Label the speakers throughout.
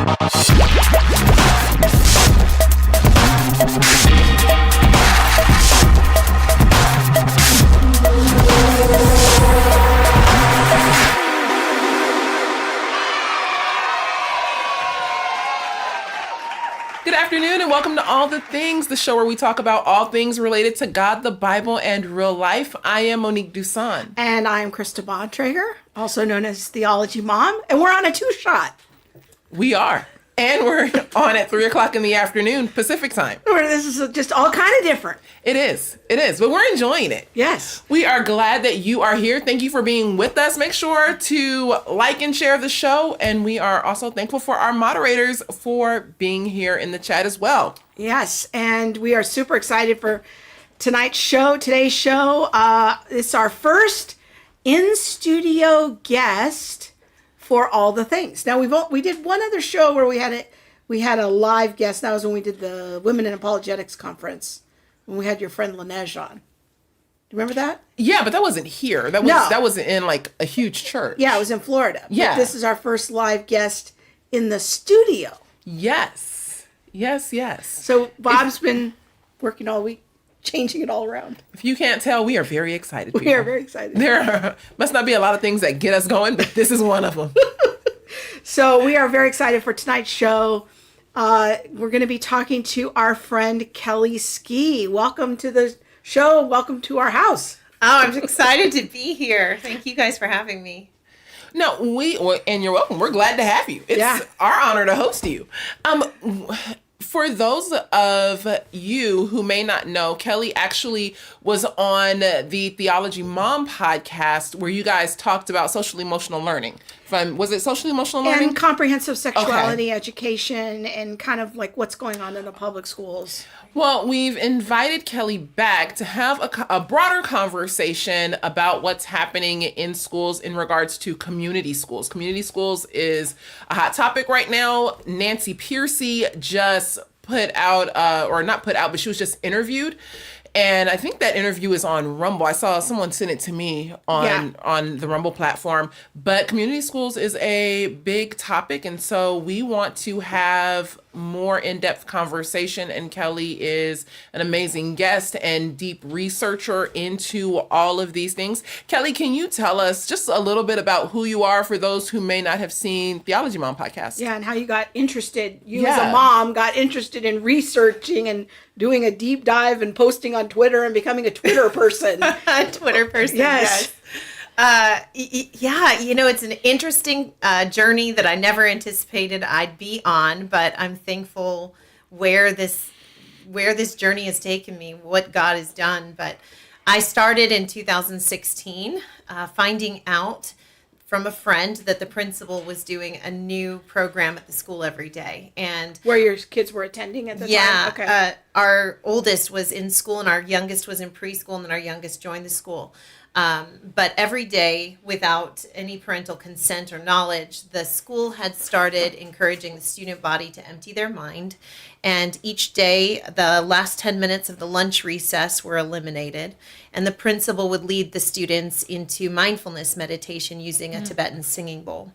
Speaker 1: Good afternoon and welcome to All the Things, the show where we talk about all things related to God, the Bible, and real life. I am Monique Duson.
Speaker 2: And I'm Krista Bontrager, also known as Theology Mom, and we're on a two-shot.
Speaker 1: We are. And we're on at 3 o'clock in the afternoon, Pacific time.
Speaker 2: This is just all kind of different.
Speaker 1: It is. But we're enjoying it.
Speaker 2: Yes.
Speaker 1: We are glad that you are here. Thank you for being with us. Make sure to like and share the show. And we are also thankful for our moderators for being here in the chat as well.
Speaker 2: Yes. And we are super excited for today's show. It's our first in-studio guest for All the Things. Now we did one other show where we had a live guest. That was when we did the Women in Apologetics conference when we had your friend Laneige on. Do you remember that?
Speaker 1: Yeah, but that wasn't here. That was in like a huge church.
Speaker 2: Yeah, it was in Florida.
Speaker 1: Yeah.
Speaker 2: But this is our first live guest in the studio.
Speaker 1: Yes.
Speaker 2: So Bob's been working all week, changing it all around.
Speaker 1: If you can't tell, we are very excited.
Speaker 2: We are very excited.
Speaker 1: Must not be a lot of things that get us going, but this is one of them.
Speaker 2: So we are very excited for tonight's show. We're going to be talking to our friend Kelly Ski. Welcome to the show. Welcome to our house.
Speaker 3: Oh, I'm excited to be here. Thank you guys for having me.
Speaker 1: No, and you're welcome. We're glad to have you. It's our honor to host you. For those of you who may not know, Kelly actually was on the Theology Mom podcast where you guys talked about social emotional learning. Was it social emotional learning?
Speaker 2: And comprehensive sexuality education and kind of like what's going on in the public schools.
Speaker 1: Well, we've invited Kelly back to have a broader conversation about what's happening in schools in regards to community schools. Community schools is a hot topic right now. Nancy Piercy just but she was just interviewed. And I think that interview is on Rumble. I saw someone send it to me on the Rumble platform. But community schools is a big topic. And so we want to have more in-depth conversation. And Kelly is an amazing guest and deep researcher into all of these things. Kelly, can you tell us just a little bit about who you are for those who may not have seen Theology Mom podcast?
Speaker 2: Yeah, and how you got interested. As a mom got interested in researching and doing a deep dive and posting on Twitter and becoming a Twitter person.
Speaker 3: Twitter person, yes. It's an interesting journey that I never anticipated I'd be on, but I'm thankful where this journey has taken me, what God has done. But I started in 2016, finding out from a friend that the principal was doing a new program at the school every day. And
Speaker 2: where your kids were attending at the time?
Speaker 3: Yeah.
Speaker 2: Okay.
Speaker 3: Our oldest was in school and our youngest was in preschool, and then our youngest joined the school. But every day, without any parental consent or knowledge, the school had started encouraging the student body to empty their mind. And each day, the last 10 minutes of the lunch recess were eliminated. And the principal would lead the students into mindfulness meditation using a Tibetan singing bowl.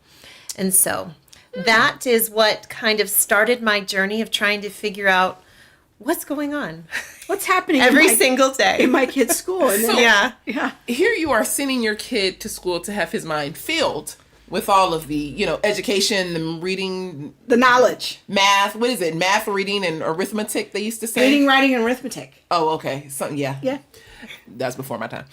Speaker 3: And so that is what kind of started my journey of trying to figure out what's going on.
Speaker 2: What's happening
Speaker 3: every single day
Speaker 2: in my kid's school. And then,
Speaker 3: yeah.
Speaker 1: Here you are sending your kid to school to have his mind filled with all of the, education, the reading,
Speaker 2: the knowledge,
Speaker 1: math. What is it? Math, reading, and arithmetic. They used to say
Speaker 2: reading, writing, and arithmetic.
Speaker 1: Oh, okay. So yeah. That's before my time.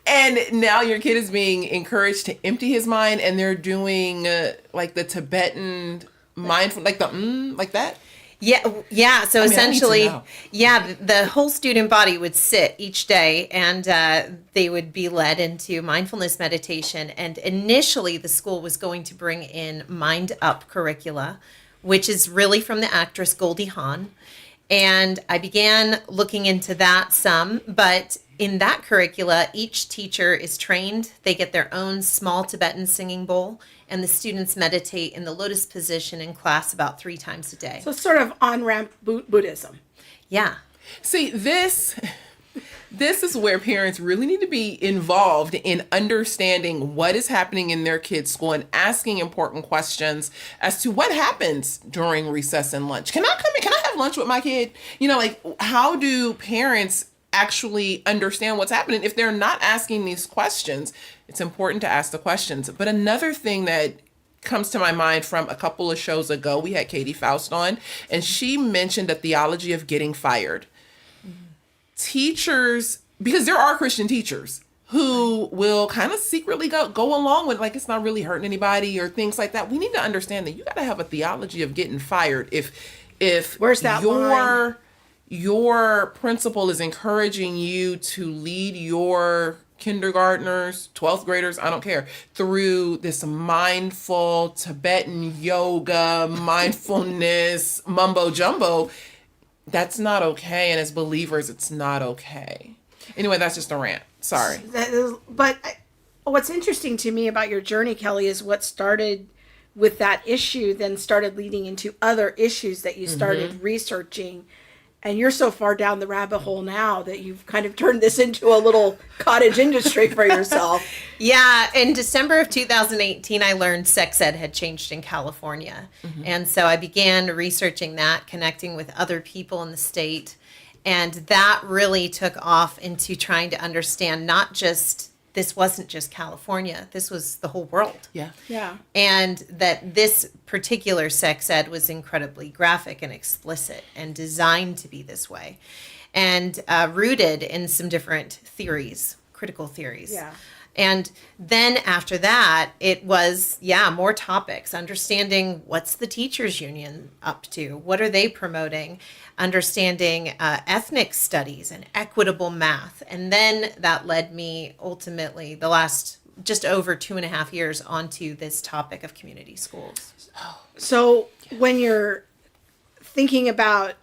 Speaker 3: And
Speaker 1: now your kid is being encouraged to empty his mind, and they're doing like the Tibetan mindful, like that.
Speaker 3: Yeah. So essentially, the whole student body would sit each day and they would be led into mindfulness meditation. And initially the school was going to bring in Mind Up curricula, which is really from the actress Goldie Hawn. And I began looking into that some, but in that curricula, each teacher is trained. They get their own small Tibetan singing bowl, and the students meditate in the lotus position in class about 3 times a day.
Speaker 2: So it's sort of on-ramp Buddhism.
Speaker 3: Yeah.
Speaker 1: See, this This is where parents really need to be involved in understanding what is happening in their kids' school and asking important questions as to what happens during recess and lunch. Can I come in? Can I have lunch with my kid? Like, how do parents actually understand what's happening? If they're not asking these questions, it's important to ask the questions. But another thing that comes to my mind from a couple of shows ago, we had Katie Faust on, and she mentioned the theology of getting fired. Teachers, because there are Christian teachers who will kind of secretly go along with, like, it's not really hurting anybody or things like that. We need to understand that you got to have a theology of getting fired. If
Speaker 2: Where's that line?
Speaker 1: Your principal is encouraging you to lead your kindergartners, 12th graders, I don't care, through this mindful Tibetan yoga, mindfulness, mumbo jumbo, that's not okay. And as believers, it's not okay. Anyway, that's just a rant. Sorry.
Speaker 2: What's interesting to me about your journey, Kelly, is what started with that issue then started leading into other issues that you started researching. And you're so far down the rabbit hole now that you've kind of turned this into a little cottage industry for yourself.
Speaker 3: Yeah, in December of 2018, I learned sex ed had changed in California. And so I began researching that, connecting with other people in the state. And that really took off into trying to understand this wasn't just California, this was the whole world.
Speaker 1: Yeah.
Speaker 2: Yeah.
Speaker 3: And that this particular sex ed was incredibly graphic and explicit and designed to be this way. And rooted in some different theories, critical theories.
Speaker 2: Yeah.
Speaker 3: And then after that, it was, more topics, understanding what's the teachers union up to? What are they promoting? Understanding ethnic studies and equitable math. And then that led me ultimately the last just over 2.5 years onto this topic of community schools.
Speaker 2: So when you're thinking about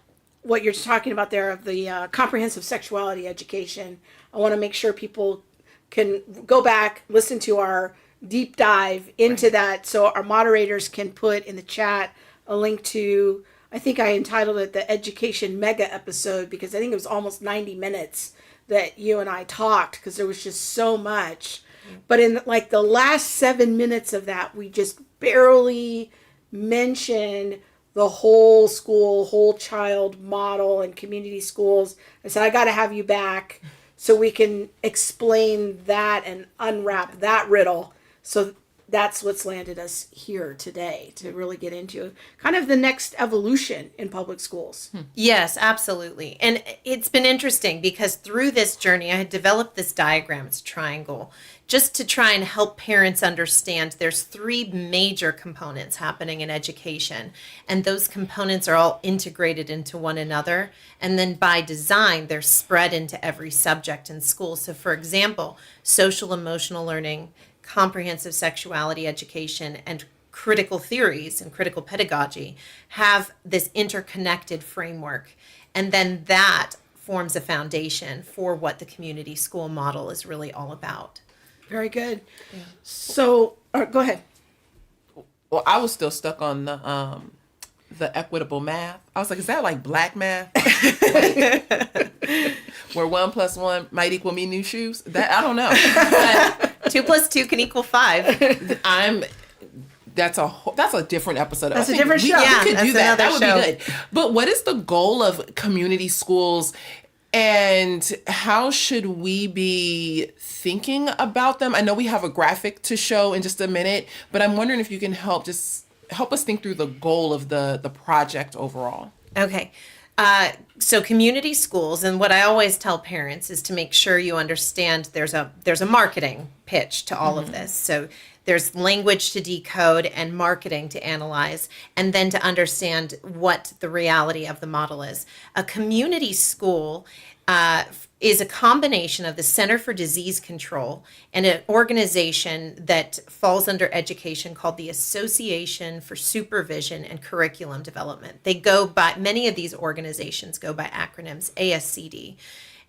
Speaker 2: what you're talking about there of the comprehensive sexuality education, I want to make sure people can go back, listen to our deep dive into that, so our moderators can put in the chat a link to, I think I entitled it the Education Mega Episode, because I think it was almost 90 minutes that you and I talked, because there was just so much. But in like the last 7 minutes of that, we just barely mentioned the whole school, whole child model and community schools. I said, I got to have you back so we can explain that and unwrap that riddle. So that's what's landed us here today, to really get into kind of the next evolution in public schools.
Speaker 3: Yes, absolutely. And it's been interesting because through this journey, I had developed this diagram, it's a triangle, just to try and help parents understand there's 3 major components happening in education. And those components are all integrated into one another. And then by design, they're spread into every subject in school. So for example, social emotional learning, comprehensive sexuality education, and critical theories and critical pedagogy have this interconnected framework. And then that forms a foundation for what the community school model is really all about.
Speaker 2: Very good. Yeah. So, go ahead.
Speaker 1: Well, I was still stuck on the equitable math. I was like, is that like black math? Where 1 + 1 might equal me new shoes? That I don't know.
Speaker 3: 2 + 2 can equal 5.
Speaker 1: That's a different episode.
Speaker 2: That's a different show.
Speaker 1: We could do that. That would
Speaker 3: show.
Speaker 1: be good. But what is the goal of community schools, and how should we be thinking about them? I know we have a graphic to show in just a minute, but I'm wondering if you can help us think through the goal of the project overall.
Speaker 3: Okay. So community schools, and what I always tell parents is to make sure you understand there's a marketing pitch to all of this. So there's language to decode and marketing to analyze, and then to understand what the reality of the model is. A community school is a combination of the Center for Disease Control and an organization that falls under education called the Association for Supervision and Curriculum Development. Many of these organizations go by acronyms, ASCD.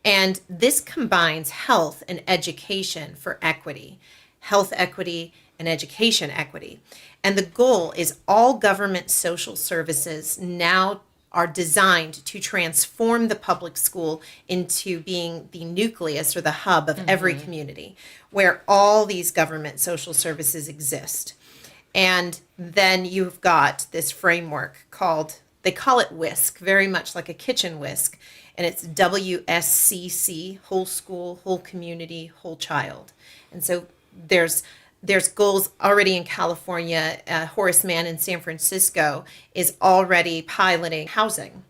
Speaker 3: And this combines health and education for equity, health equity and education equity. And the goal is all government social services now are designed to transform the public school into being the nucleus or the hub of every community where all these government social services exist. And then you've got this framework called, they call it WISC, very much like a kitchen whisk. And it's WSCC, whole school, whole community, whole child. And so there's goals already in California. Horace Mann in San Francisco is already piloting housing.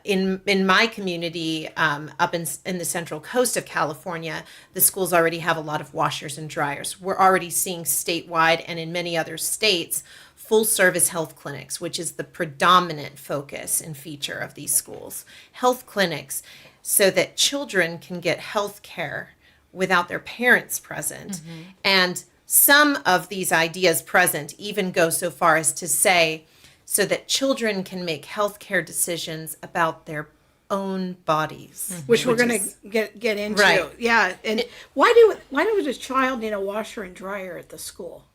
Speaker 3: In my community, up in the central coast of California, the schools already have a lot of washers and dryers. We're already seeing statewide and in many other states full service health clinics, which is the predominant focus and feature of these schools. Health clinics so that children can get health care without their parents present. And some of these ideas present even go so far as to say, so that children can make healthcare decisions about their own bodies,
Speaker 2: which we're going to get into.
Speaker 3: Right.
Speaker 2: Yeah, and why would a child need a washer and dryer at the school?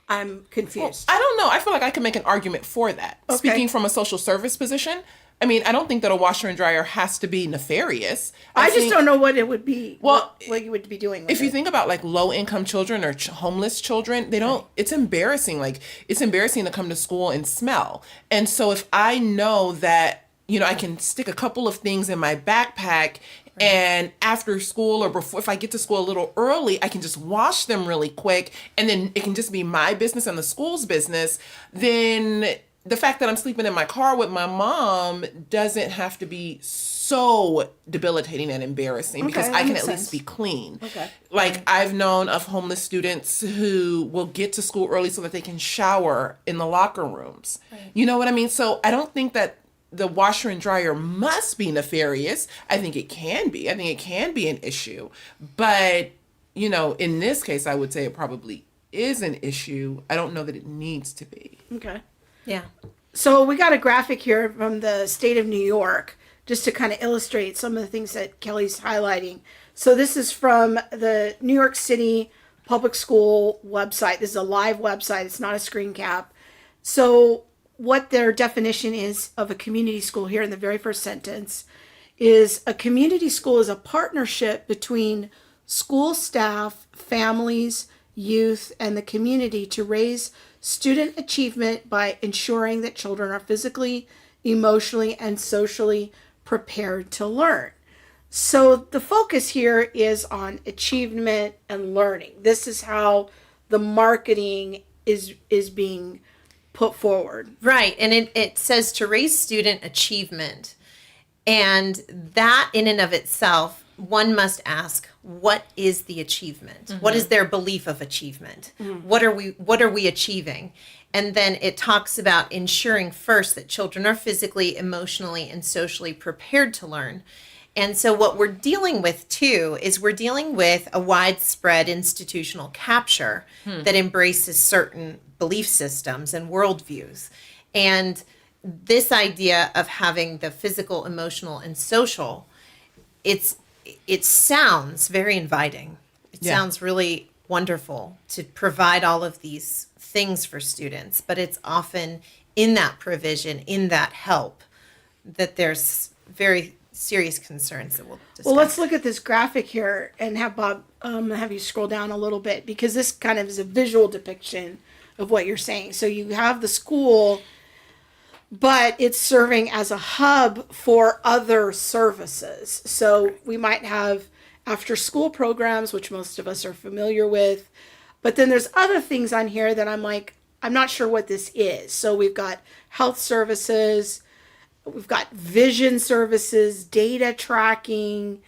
Speaker 2: I'm confused.
Speaker 1: Well, I don't know. I feel like I can make an argument for that.
Speaker 2: Okay.
Speaker 1: Speaking from a social service position, I mean, I don't think that a washer and dryer has to be nefarious.
Speaker 2: I just don't know what it would be.
Speaker 1: Well,
Speaker 2: what you would be doing with
Speaker 1: if you think about like low income children or homeless children, they don't, it's embarrassing. Like it's embarrassing to come to school and smell. And so if I know that, you know, I can stick a couple of things in my backpack and after school or before, if I get to school a little early, I can just wash them really quick. And then it can just be my business and the school's business. Then the fact that I'm sleeping in my car with my mom doesn't have to be so debilitating and embarrassing because
Speaker 2: that
Speaker 1: I can
Speaker 2: makes
Speaker 1: at least
Speaker 2: sense.
Speaker 1: be clean.
Speaker 2: Okay.
Speaker 1: Like I've known of homeless students who will get to school early so that they can shower in the locker rooms. You know what I mean? So I don't think that the washer and dryer must be nefarious. I think it can be. I think it can be an issue. But, you know, in this case, I would say it probably is an issue. I don't know that it needs to be.
Speaker 2: Okay.
Speaker 3: Yeah.
Speaker 2: So we got a graphic here from the state of New York just to kind of illustrate some of the things that Kelly's highlighting. So this is from the New York City Public School website. This is a live website. It's not a screen cap. So what their definition is of a community school here in the very first sentence is a community school is a partnership between school staff, families, youth, and the community to raise student achievement by ensuring that children are physically, emotionally, and socially prepared to learn. So the focus here is on achievement and learning. This is how the marketing is being put forward.
Speaker 3: Right. And it says to raise student achievement. And that in and of itself, one must ask, what is the achievement? What is their belief of achievement? What are we achieving? And then it talks about ensuring first that children are physically, emotionally, and socially prepared to learn. And so what we're dealing with too is we're dealing with a widespread institutional capture that embraces certain belief systems and worldviews. And this idea of having the physical, emotional, and social, it sounds very inviting. It sounds really wonderful to provide all of these things for students, but it's often in that provision, in that help, that there's very serious concerns that we'll discuss.
Speaker 2: Well, let's look at this graphic here and have Bob have you scroll down a little bit because this kind of is a visual depiction of what you're saying. So you have the school, but it's serving as a hub for other services. So we might have after school programs, which most of us are familiar with, but then there's other things on here that I'm like, I'm not sure what this is. So we've got health services, we've got vision services, data tracking,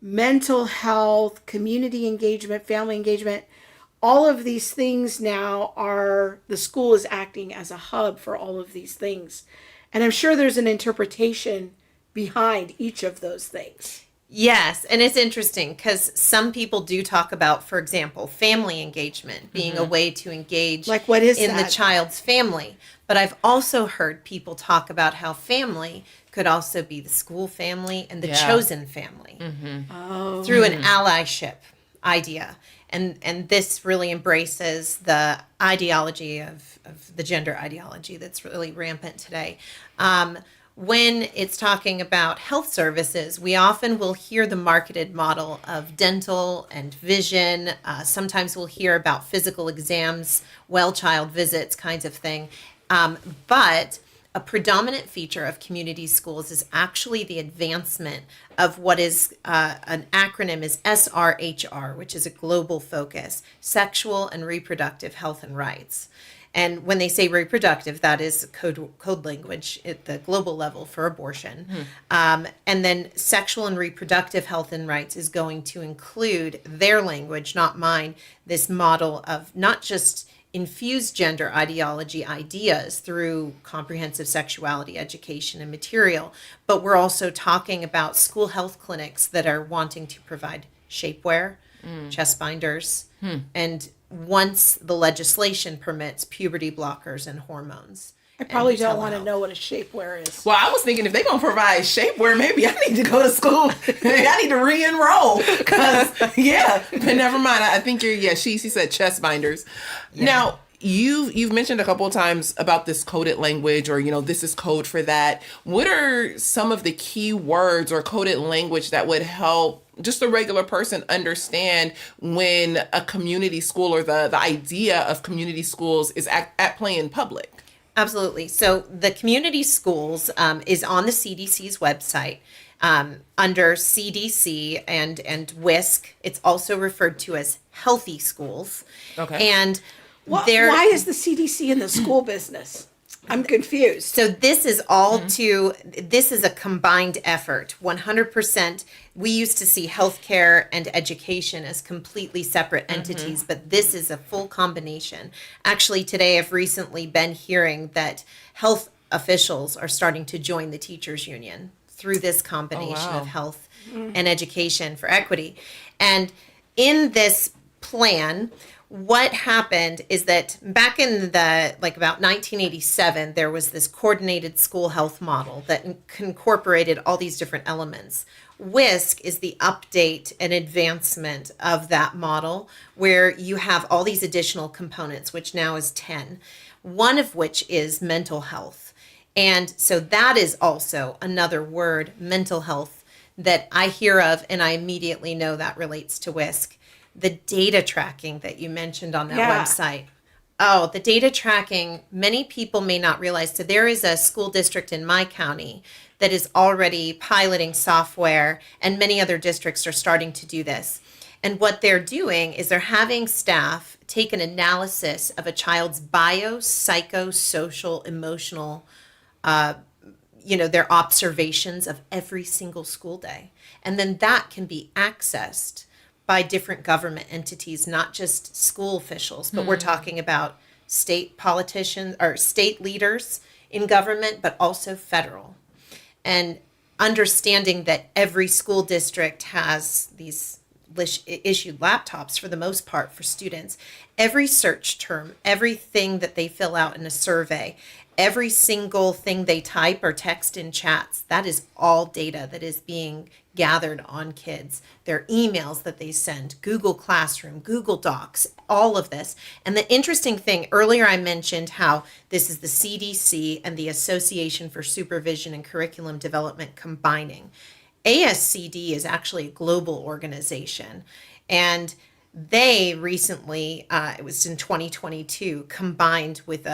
Speaker 2: mental health, community engagement, family engagement. All of these things now are, the school is acting as a hub for all of these things. And I'm sure there's an interpretation behind each of those things.
Speaker 3: Yes, and it's interesting because some people do talk about, for example, family engagement being a way to engage
Speaker 2: Like what is
Speaker 3: in
Speaker 2: that?
Speaker 3: the child's family. But I've also heard people talk about how family could also be the school family and the chosen family through an allyship idea. And this really embraces the ideology of the gender ideology that's really rampant today. When it's talking about health services, we often will hear the marketed model of dental and vision. Sometimes we'll hear about physical exams, well child visits, kinds of thing. But a predominant feature of community schools is actually the advancement of what is an acronym is SRHR, which is a global focus, sexual and reproductive health and rights. And when they say reproductive, that is code language at the global level for abortion. And then sexual and reproductive health and rights is going to include their language, not mine, this model of not just infuse gender ideology ideas through comprehensive sexuality education and material, but we're also talking about school health clinics that are wanting to provide shapewear, chest binders, and once the legislation permits, puberty blockers and hormones.
Speaker 2: I probably
Speaker 3: and
Speaker 2: don't want to
Speaker 3: telehealth.
Speaker 2: know what a shapewear is.
Speaker 1: Well, I was thinking if they're going to provide shapewear, maybe I need to go to school. Maybe I need to re-enroll. Because, yeah, but never mind. I think she said chest binders. Yeah. Now, you've mentioned a couple of times about this coded language or, this is code for that. What are some of the key words or coded language that would help just a regular person understand when a community school or the idea of community schools is at play in public?
Speaker 3: Absolutely. So the community schools is on the CDC's website under CDC and WISC. It's also referred to as healthy schools.
Speaker 1: Okay.
Speaker 3: And
Speaker 2: why is the CDC in the school business? I'm confused.
Speaker 3: So this is all this is a combined effort. 100%. We used to see healthcare and education as completely separate entities, but this is a full combination. Actually, today I've recently been hearing that health officials are starting to join the teachers union through this combination of health and education for equity. And in this plan, what happened is that back in about 1987, there was this coordinated school health model that incorporated all these different elements. WISC is the update and advancement of that model where you have all these additional components, which now is 10, one of which is mental health. And so that is also another word, mental health, that I hear of and I immediately know that relates to WISC. The data tracking that you mentioned on that website. Oh, the data tracking, many people may not realize. So there is a school district in my county that is already piloting software, and many other districts are starting to do this. And what they're doing is they're having staff take an analysis of a child's bio, psycho, social, emotional, their observations of every single school day. And then that can be accessed by different government entities, not just school officials, but we're talking about state politicians or state leaders in government, but also federal. And understanding that every school district has these issued laptops for the most part for students. Every search term, everything that they fill out in a survey, every single thing they type or text in chats, that is all data that is being gathered on kids. Their emails that they send, Google Classroom, Google Docs, all of this. And the interesting thing, earlier I mentioned how this is the CDC and the Association for Supervision and Curriculum Development combining. ASCD is actually a global organization. And they recently, it was in 2022, combined with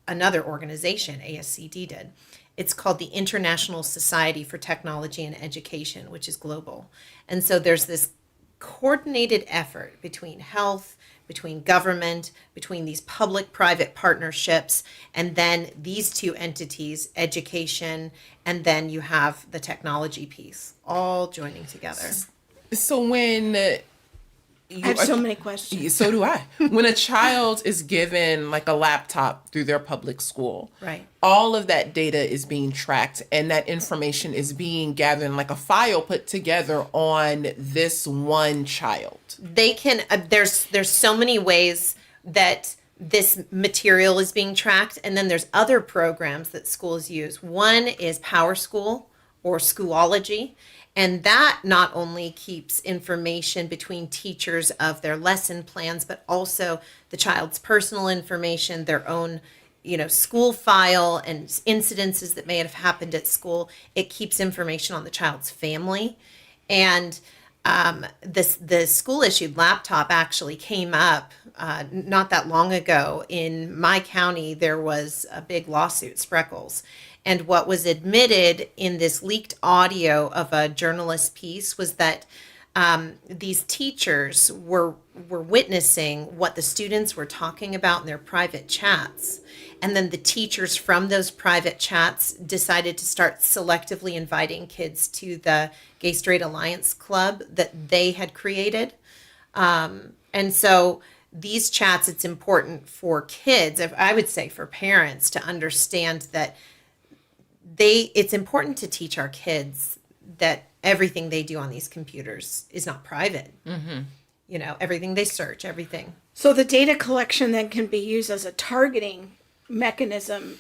Speaker 3: another organization, ASCD did. It's called the International Society for Technology and Education, which is global. And so there's this coordinated effort between health, between government, between these public-private partnerships, and then these two entities, education, and then you have the technology piece, all joining together.
Speaker 1: So when
Speaker 2: I have so many questions.
Speaker 1: So do I. When a child is given like a laptop through their public school,
Speaker 3: right,
Speaker 1: all of that data is being tracked and that information is being gathered in like a file put together on this one child.
Speaker 3: They can, there's so many ways that this material is being tracked. And then there's other programs that schools use. One is Power School or Schoology. And that not only keeps information between teachers of their lesson plans, but also the child's personal information, their own, school file and incidences that may have happened at school. It keeps information on the child's family. And the school issued laptop actually came up not that long ago. In my county, there was a big lawsuit, Spreckles. And what was admitted in this leaked audio of a journalist piece was that these teachers were witnessing what the students were talking about in their private chats. And then the teachers from those private chats decided to start selectively inviting kids to the Gay Straight Alliance Club that they had created. And so these chats, it's important for kids, I would say for parents, to understand that it's important to teach our kids that everything they do on these computers is not private. Everything they search, everything.
Speaker 2: So the data collection then can be used as a targeting mechanism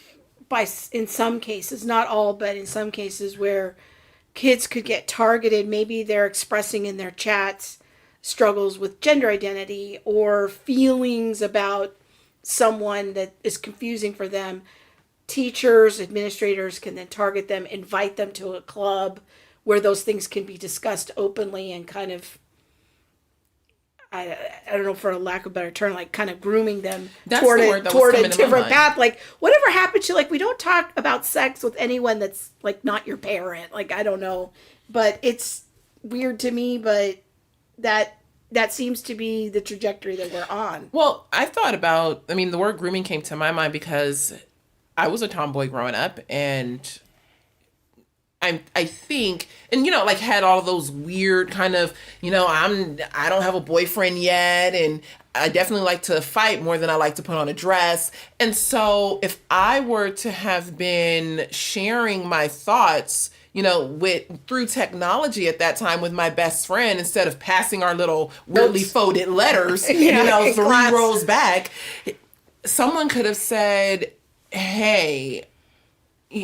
Speaker 2: in some cases, not all, but in some cases where kids could get targeted. Maybe they're expressing in their chats struggles with gender identity or feelings about someone that is confusing for them. Teachers, administrators can then target them, invite them to a club where those things can be discussed openly and kind of, I don't know, for a lack of a better term, like kind of grooming them toward a different path. Like whatever happened to, like, we don't talk about sex with anyone that's like not your parent. Like, I don't know, but it's weird to me, but that seems to be the trajectory that we're on.
Speaker 1: Well, I thought about, the word grooming came to my mind because I was a tomboy growing up, and I think, and had all of those weird kind of, I don't have a boyfriend yet, and I definitely like to fight more than I like to put on a dress. And so if I were to have been sharing my thoughts, through technology at that time with my best friend, instead of passing our little weirdly folded letters, 3 rows back, someone could have said, hey,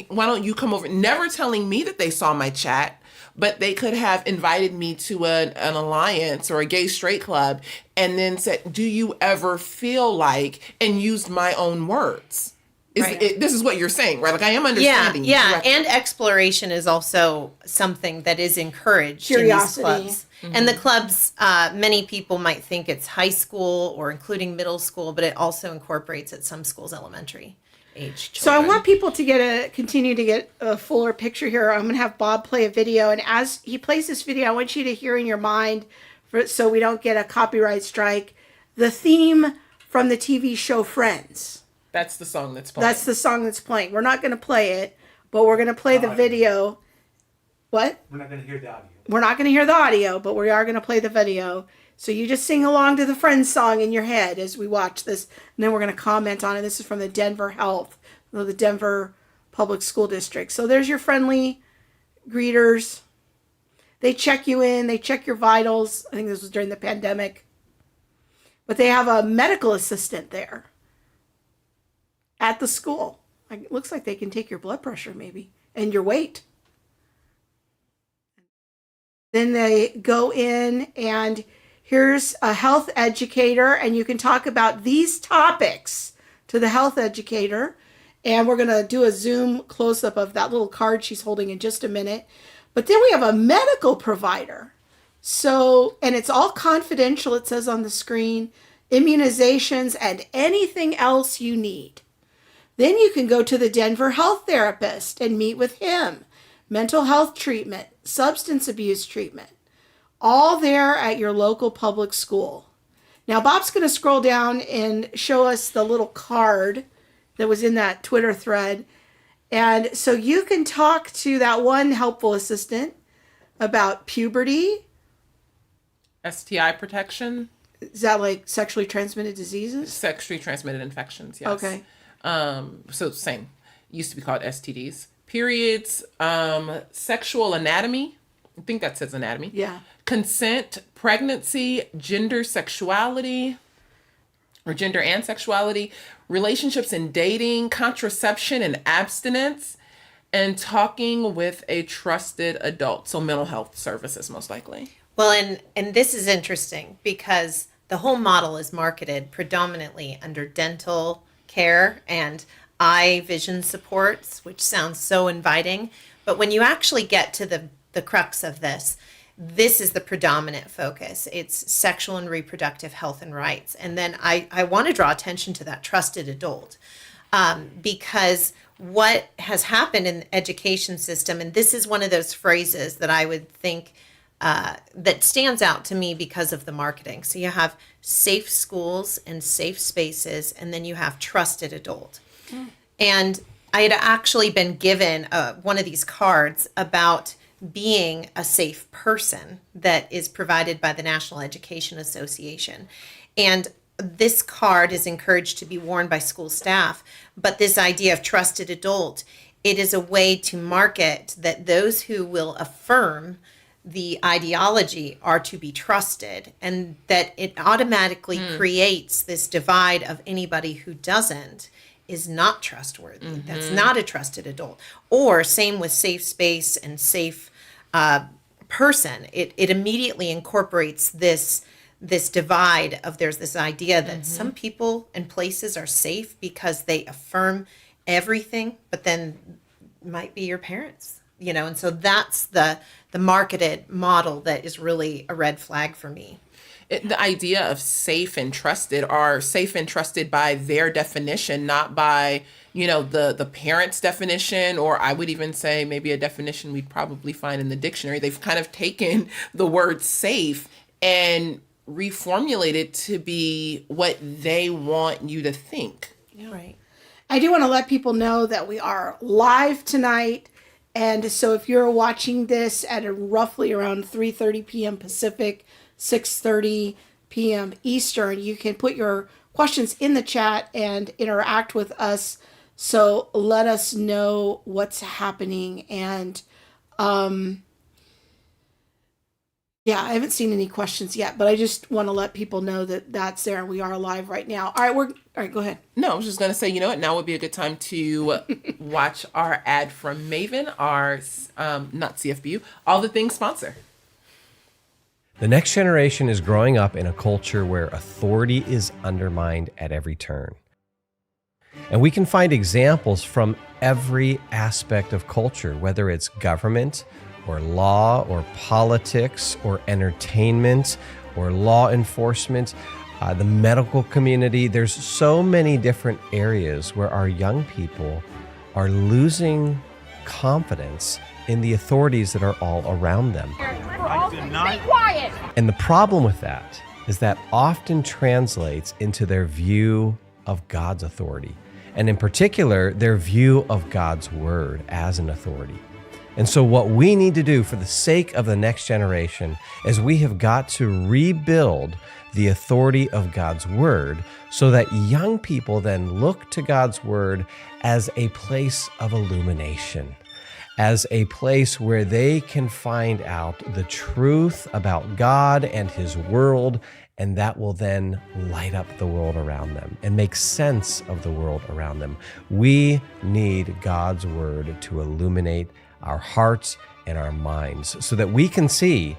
Speaker 1: why don't you come over? Never telling me that they saw my chat, but they could have invited me to an alliance or a gay straight club and then said, do you ever feel like, and used my own words. Right. This is what you're saying, right? Like, I am understanding.
Speaker 3: Yeah. And exploration is also something that is encouraged in these clubs. Mm-hmm. And the clubs, many people might think it's high school or including middle school, but it also incorporates at some schools elementary age children.
Speaker 2: So I want people to continue to get a fuller picture here. I'm going to have Bob play a video, and as he plays this video, I want you to hear in your mind, so we don't get a copyright strike, the theme from the TV show Friends.
Speaker 1: That's the song that's playing.
Speaker 2: That's the song that's playing. We're not going to play it, but we're going to play the video. What?
Speaker 4: We're not going to hear the audio.
Speaker 2: We're not going to hear the audio, but we are going to play the video. So you just sing along to the Friends song in your head as we watch this, and then we're going to comment on it. This is from the Denver the Denver Public School District. So there's your friendly greeters. They check you in. They check your vitals. I think this was during the pandemic. But they have a medical assistant there at the school. It looks like they can take your blood pressure maybe and your weight. Then they go in, and here's a health educator, and you can talk about these topics to the health educator. And we're going to do a Zoom close-up of that little card she's holding in just a minute. But then we have a medical provider. So, and it's all confidential, it says on the screen, immunizations and anything else you need. Then you can go to the Denver health therapist and meet with him. Mental health treatment, substance abuse treatment, all there at your local public school. Now, Bob's going to scroll down and show us the little card that was in that Twitter thread. And so you can talk to that one helpful assistant about puberty.
Speaker 1: STI protection.
Speaker 2: Is that like sexually transmitted diseases?
Speaker 1: Sexually transmitted infections, yes.
Speaker 2: Okay.
Speaker 1: So same. Used to be called STDs. Periods, sexual anatomy. I think that says anatomy.
Speaker 2: Yeah.
Speaker 1: Consent, pregnancy, gender sexuality, or gender and sexuality, relationships and dating, contraception and abstinence, And talking with a trusted adult, so mental health services most likely.
Speaker 3: Well, and this is interesting because the whole model is marketed predominantly under dental care and eye vision supports, which sounds so inviting. But when you actually get to the crux of this is the predominant focus. It's sexual and reproductive health and rights. And then I want to draw attention to that trusted adult, because what has happened in the education system, and this is one of those phrases that I would think that stands out to me because of the marketing. So you have safe schools and safe spaces, and then you have trusted adult. And I had actually been given one of these cards about being a safe person that is provided by the National Education Association. And this card is encouraged to be worn by school staff, but this idea of trusted adult, it is a way to market that those who will affirm the ideology are to be trusted, and that it automatically creates this divide of anybody who doesn't is not trustworthy. That's not a trusted adult. Or same with safe space and safe person. It immediately incorporates this divide of there's this idea that some people and places are safe because they affirm everything, but then might be your parents, and so that's the marketed model that is really a red flag for me.
Speaker 1: The idea of safe and trusted are safe and trusted by their definition, not by, the parents' definition, or I would even say maybe a definition we'd probably find in the dictionary. They've kind of taken the word safe and reformulated to be what they want you to think.
Speaker 3: Right.
Speaker 2: I do want to let people know that we are live tonight. And so if you're watching this at roughly around 3:30 p.m. Pacific, 6:30 p.m. Eastern, you can put your questions in the chat and interact with us. So let us know what's happening. And yeah, I haven't seen any questions yet, but I just want to let people know that that's there. We are live right now. All right, go ahead.
Speaker 1: No, I was just going to say, you know what? Now would be a good time to watch our ad from Maven, our, not CFBU, All the Things sponsor.
Speaker 4: The next generation is growing up in a culture where authority is undermined at every turn. And we can find examples from every aspect of culture, whether it's government or law or politics or entertainment or law enforcement, the medical community. There's so many different areas where our young people are losing confidence in the authorities that are all around them.
Speaker 5: Be quiet.
Speaker 4: And the problem with that is that often translates into their view of God's authority, and in particular, their view of God's word as an authority. And so what we need to do for the sake of the next generation is we have got to rebuild the authority of God's word so that young people then look to God's word as a place of illumination, as a place where they can find out the truth about God and his world, and that will then light up the world around them and make sense of the world around them. We need God's word to illuminate our hearts and our minds so that we can see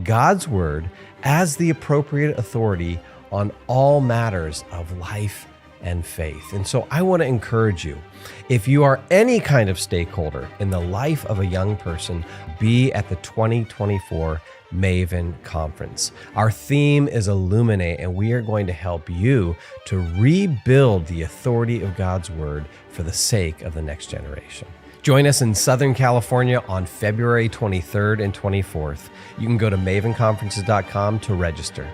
Speaker 4: God's word as the appropriate authority on all matters of life and faith. And so I want to encourage you, if you are any kind of stakeholder in the life of a young person, be at the 2024 Maven Conference. Our theme is Illuminate, and we are going to help you to rebuild the authority of God's word for the sake of the next generation. Join us in Southern California on February 23rd and 24th. You can go to mavenconferences.com to register.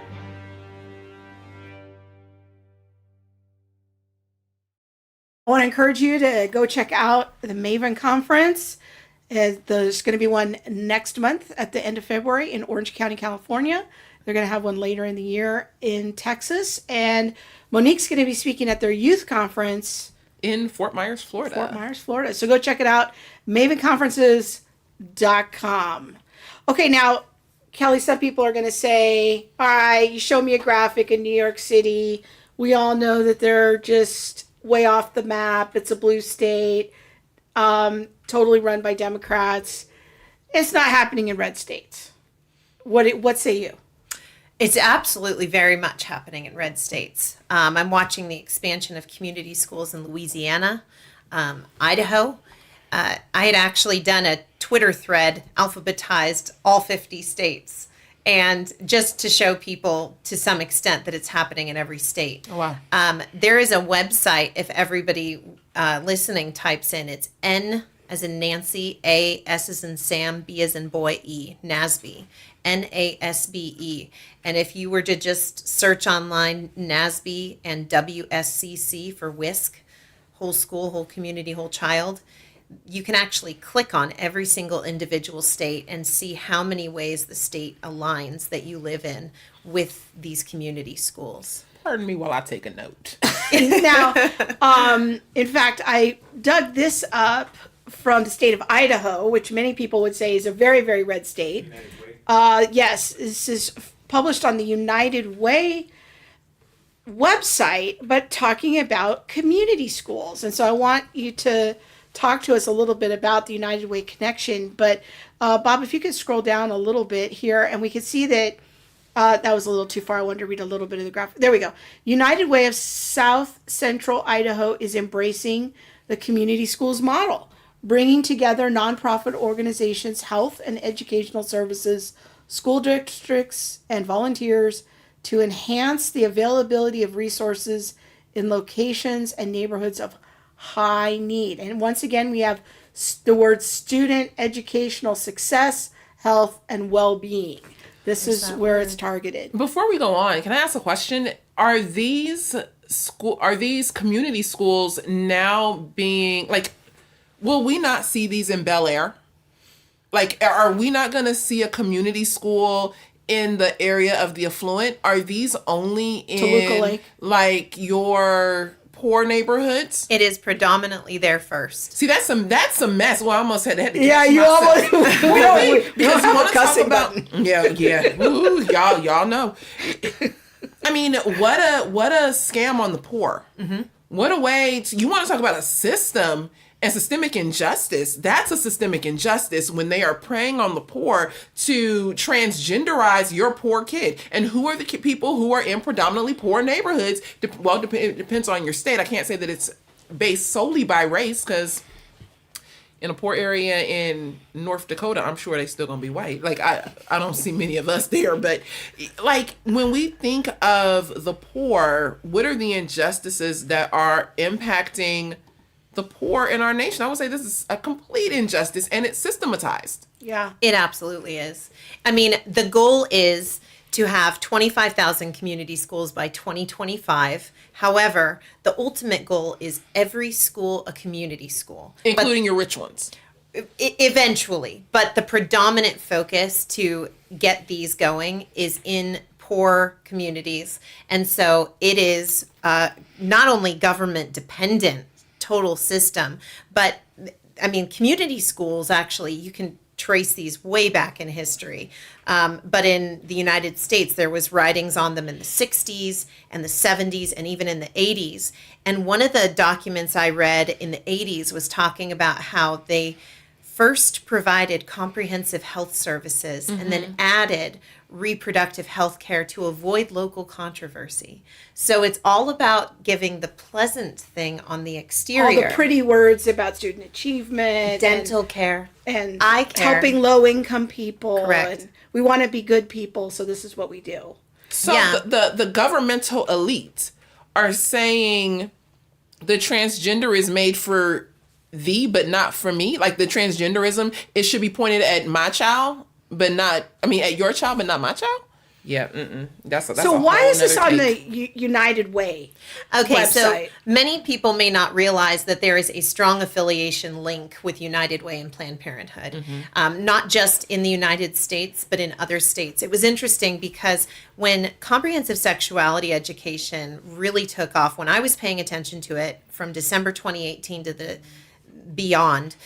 Speaker 2: I want to encourage you to go check out the Maven Conference. There's going to be one next month at the end of February in Orange County, California. They're going to have one later in the year in Texas. And Monique's going to be speaking at their youth conference
Speaker 1: in Fort Myers, Florida.
Speaker 2: So go check it out, mavenconferences.com. Okay, now, Kelly, some people are going to say, all right, you show me a graphic in New York City. We all know that they're just way off the map. It's a blue state. totally run by Democrats. It's not happening in red states. What say you?
Speaker 3: It's absolutely very much happening in red states. I'm watching the expansion of community schools in Louisiana, Idaho. I had actually done a Twitter thread, alphabetized all 50 states, and just to show people to some extent that it's happening in every state.
Speaker 1: Oh, wow.
Speaker 3: There is a website, if everybody listening types in, it's N as in Nancy, A, S as in Sam, B as in boy, E, NASBE, NASBE. And if you were to just search online NASBE and WSCC for WISC, whole school, whole community, whole child, you can actually click on every single individual state and see how many ways the state aligns that you live in with these community schools.
Speaker 1: Pardon me while I take a note.
Speaker 2: Now, in fact, I dug this up from the state of Idaho, which many people would say is a very, very red state. Yes, this is published on the United Way website, but talking about community schools. And so I want you to talk to us a little bit about the United Way connection. But Bob, if you could scroll down a little bit here, and we could see that that was a little too far. I wanted to read a little bit of the graphic. There we go. United Way of South Central Idaho is embracing the community schools model, bringing together nonprofit organizations, health and educational services, school districts, and volunteers to enhance the availability of resources in locations and neighborhoods of high need. And once again, we have the word student educational success, health, and well-being. This is where it's targeted.
Speaker 1: Before we go on, can I ask a question? Are these community schools now being like, will we not see these in Bel Air? Like, are we not going to see a community school in the area of the affluent? Are these only in like your poor neighborhoods?
Speaker 3: It is predominantly there first.
Speaker 1: See, that's a mess. Well, I almost had to.
Speaker 2: Yeah, you
Speaker 1: myself.
Speaker 2: almost.
Speaker 1: Because you want to talk about.
Speaker 2: Button.
Speaker 1: Yeah. Ooh, y'all know. I mean, what a scam on the poor. Mm-hmm. What a way to, you want to talk about a system and systemic injustice. That's a systemic injustice when they are preying on the poor to transgenderize your poor kid. And who are the people who are in predominantly poor neighborhoods? Well, it depends on your state. I can't say that it's based solely by race, because in a poor area in North Dakota, I'm sure they still gonna be white. Like, I don't see many of us there, but like when we think of the poor, what are the injustices that are impacting the poor in our nation? I would say this is a complete injustice, and it's systematized.
Speaker 2: Yeah.
Speaker 3: It absolutely is. I mean, the goal is to have 25,000 community schools by 2025. However, the ultimate goal is every school a community school.
Speaker 1: Including your rich ones.
Speaker 3: Eventually. But the predominant focus to get these going is in poor communities. And so it is not only government dependent, total system, but I mean, community schools, actually, you can trace these way back in history. But in the United States, there was writings on them in the 60s and the 70s and even in the 80s. And one of the documents I read in the 80s was talking about how they first provided comprehensive health services and then added reproductive health care to avoid local controversy. So it's all about giving the pleasant thing on the exterior.
Speaker 2: All the pretty words about student achievement.
Speaker 3: Dental care.
Speaker 2: And
Speaker 3: eye care.
Speaker 2: Helping low-income people.
Speaker 3: Correct.
Speaker 2: And we want to be good people, so this is what we do.
Speaker 1: So
Speaker 3: Yeah.
Speaker 1: the governmental elite are saying the transgender is made for thee, but not for me. Like, the transgenderism, it should be pointed at my child, but not, I mean, at your child, but not my child? Yeah, that's
Speaker 2: So why is this on the United Way
Speaker 3: Okay,
Speaker 2: website?
Speaker 3: so many people may not realize that there is a strong affiliation link with United Way and Planned Parenthood, not just in the United States, but in other states. It was interesting because when comprehensive sexuality education really took off, when I was paying attention to it from December 2018 to the beyond,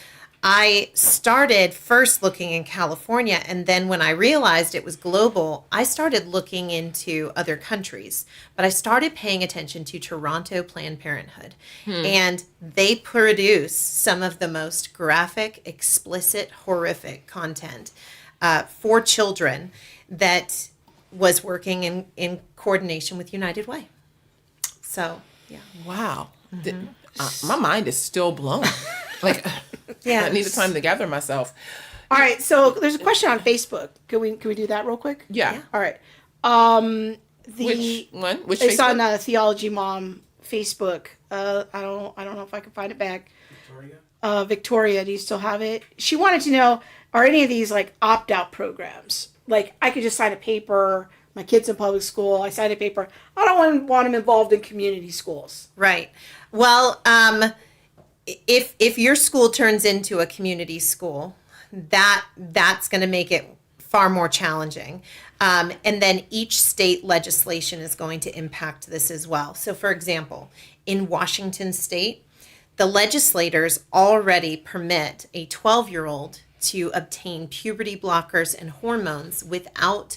Speaker 3: I started first looking in California, and then when I realized it was global, I started looking into other countries. But I started paying attention to Toronto Planned Parenthood, and they produce some of the most graphic, explicit, horrific content for children that was working in coordination with United Way. So, yeah.
Speaker 1: Wow. My mind is still blown. Like,
Speaker 3: Yeah.
Speaker 1: I need time to gather myself.
Speaker 2: All right, so there's a question on Facebook. Can we do that real quick?
Speaker 1: Yeah.
Speaker 2: All right.
Speaker 1: Which one? Which
Speaker 2: It's
Speaker 1: Facebook?
Speaker 2: on Theology Mom Facebook. I don't know if I can find it back. Victoria, do you still have it? She wanted to know, are any of these like opt-out programs? Like, I could just sign a paper. My kid's in public school. I signed a paper. I don't want them involved in community schools.
Speaker 3: Right. Well, if your school turns into a community school, that's going to make it far more challenging. And then each state legislation is going to impact this as well. So, for example, in Washington State, the legislators already permit a 12-year-old to obtain puberty blockers and hormones without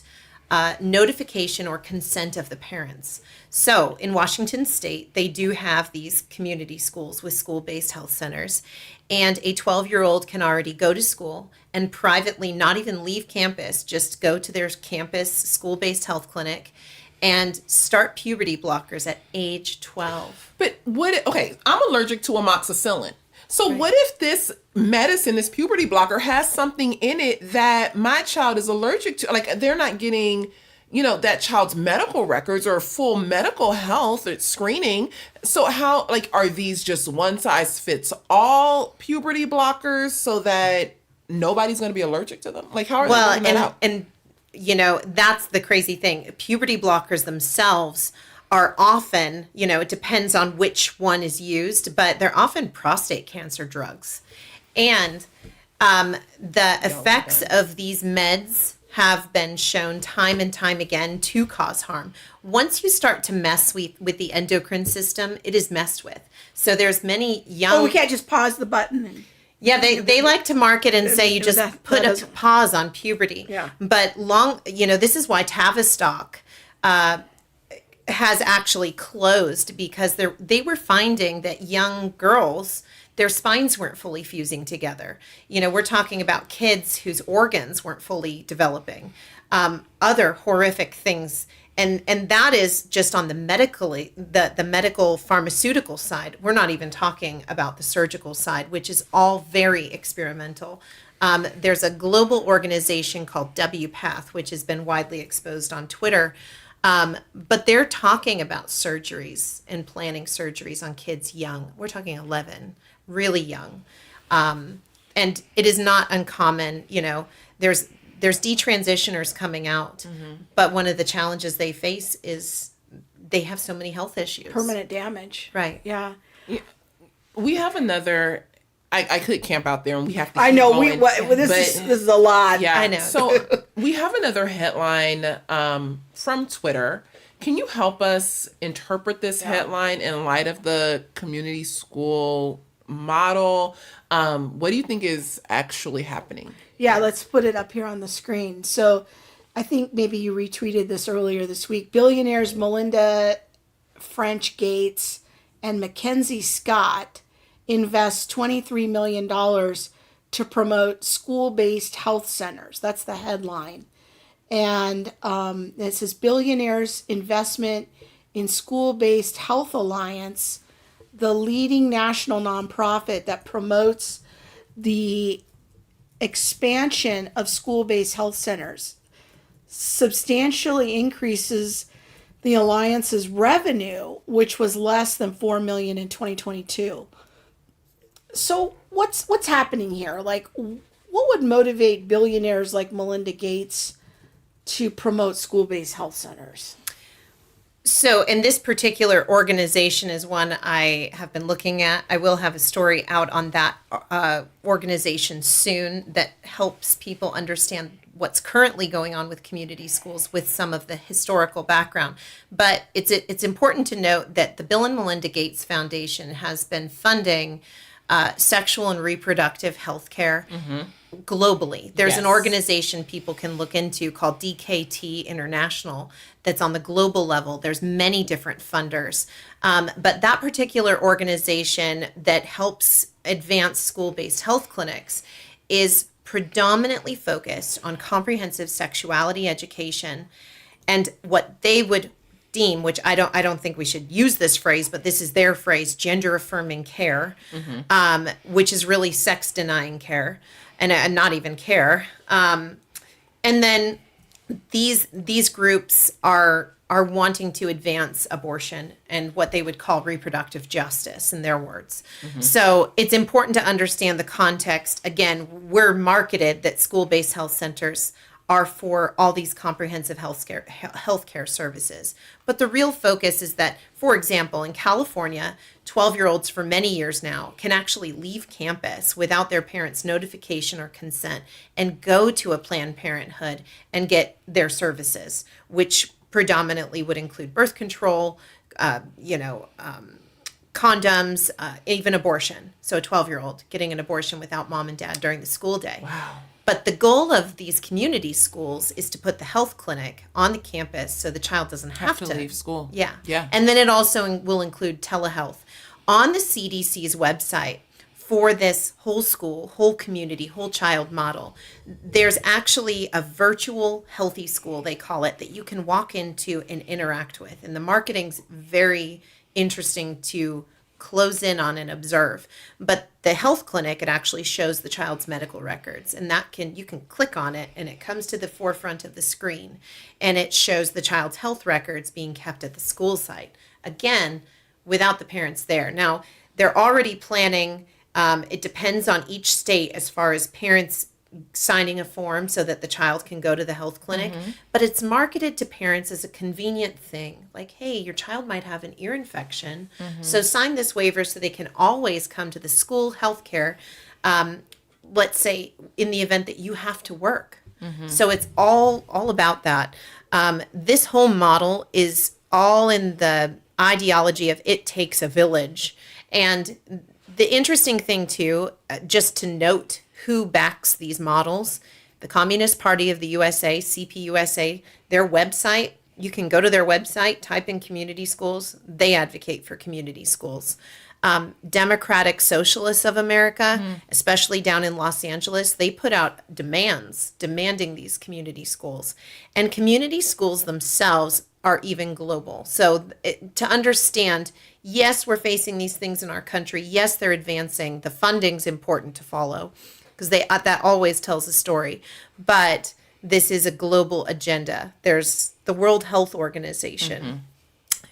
Speaker 3: notification or consent of the parents. So in Washington State, they do have these community schools with school-based health centers, and a 12-year-old can already go to school and privately not even leave campus, just go to their campus school-based health clinic and start puberty blockers at age 12.
Speaker 1: But I'm allergic to amoxicillin. So what if this medicine, this puberty blocker, has something in it that my child is allergic to? Like, they're not getting, that child's medical records or full medical health or screening. So how, like, are these just one size fits all puberty blockers so that nobody's going to be allergic to them? Like, how are they working that out?
Speaker 3: And that's the crazy thing. Puberty blockers themselves are often, it depends on which one is used, but they're often prostate cancer drugs. And the effects of these meds have been shown time and time again to cause harm. Once you start to mess with the endocrine system, it is messed with. So there's many young...
Speaker 2: Oh, we can't just pause the button and...
Speaker 3: Yeah, they like to market and say you just put a pause on puberty.
Speaker 2: Yeah.
Speaker 3: But this is why Tavistock has actually closed, because they were finding that young girls, their spines weren't fully fusing together. We're talking about kids whose organs weren't fully developing, other horrific things. And that is just on the medical pharmaceutical side. We're not even talking about the surgical side, which is all very experimental. There's a global organization called WPATH, which has been widely exposed on Twitter. But they're talking about surgeries and planning surgeries on kids young. We're talking 11, really young. And it is not uncommon, there's detransitioners coming out, but one of the challenges they face is they have so many health issues.
Speaker 2: Permanent damage.
Speaker 3: Right.
Speaker 2: Yeah.
Speaker 1: We have another... I could camp out there and we have to
Speaker 2: I
Speaker 1: keep
Speaker 2: know.
Speaker 1: going,
Speaker 2: This is a lot.
Speaker 1: Yeah,
Speaker 3: I know.
Speaker 1: So we have another headline from Twitter. Can you help us interpret this headline in light of the community school model? What do you think is actually happening?
Speaker 2: Yeah, let's put it up here on the screen. So I think maybe you retweeted this earlier this week. Billionaires Melinda French Gates and Mackenzie Scott invest $23 million to promote school-based health centers. That's the headline. And it says billionaires investment in school-based health alliance, the leading national nonprofit that promotes the expansion of school-based health centers, substantially increases the alliance's revenue, which was less than $4 million in 2022. So what's happening here? Like, what would motivate billionaires like Melinda Gates to promote school-based health centers?
Speaker 3: So, and this particular organization is one I have been looking at. I will have a story out on that organization soon that helps people understand what's currently going on with community schools with some of the historical background. But it's important to note that the Bill and Melinda Gates Foundation has been funding sexual and reproductive health care globally. There's an
Speaker 1: Yes.
Speaker 3: organization people can look into called DKT International that's on the global level. There's many different funders. But that particular organization that helps advance school-based health clinics is predominantly focused on comprehensive sexuality education and what they would deem, which I don't think we should use this phrase, but this is their phrase, gender affirming care, which is really sex denying care and not even care. And then these groups are wanting to advance abortion and what they would call reproductive justice, in their words. So it's important to understand the context. Again, we're marketed that school-based health centers are for all these comprehensive healthcare services. But the real focus is that, for example, in California, 12-year-olds for many years now can actually leave campus without their parents' notification or consent and go to a Planned Parenthood and get their services, which predominantly would include birth control, condoms, even abortion. So a 12-year-old getting an abortion without mom and dad during the school day.
Speaker 1: Wow.
Speaker 3: But the goal of these community schools is to put the health clinic on the campus so the child doesn't have to
Speaker 1: leave school.
Speaker 3: Yeah.
Speaker 1: Yeah.
Speaker 3: And then it also will include telehealth. On the CDC's website for this whole school, whole community, whole child model, there's actually a virtual healthy school, they call it, that you can walk into and interact with. And the marketing's very interesting to close in on and observe. But the health clinic, it actually shows the child's medical records, and you can click on it and it comes to the forefront of the screen and it shows the child's health records being kept at the school site. Again, without the parents there. Now, they're already planning, it depends on each state as far as parents signing a form so that the child can go to the health clinic, but it's marketed to parents as a convenient thing. Like, hey, your child might have an ear infection, so sign this waiver so they can always come to the school healthcare, let's say in the event that you have to work. So it's all about that. This whole model is all in the ideology of it takes a village. And the interesting thing too, just to note who backs these models, the Communist Party of the USA, CPUSA, their website, you can go to their website, type in community schools, they advocate for community schools. Democratic Socialists of America, especially down in Los Angeles, they put out demanding these community schools. And community schools themselves are even global. So to understand, yes, we're facing these things in our country. Yes, they're advancing. The funding's important to follow because that always tells a story. But this is a global agenda. There's the World Health Organization.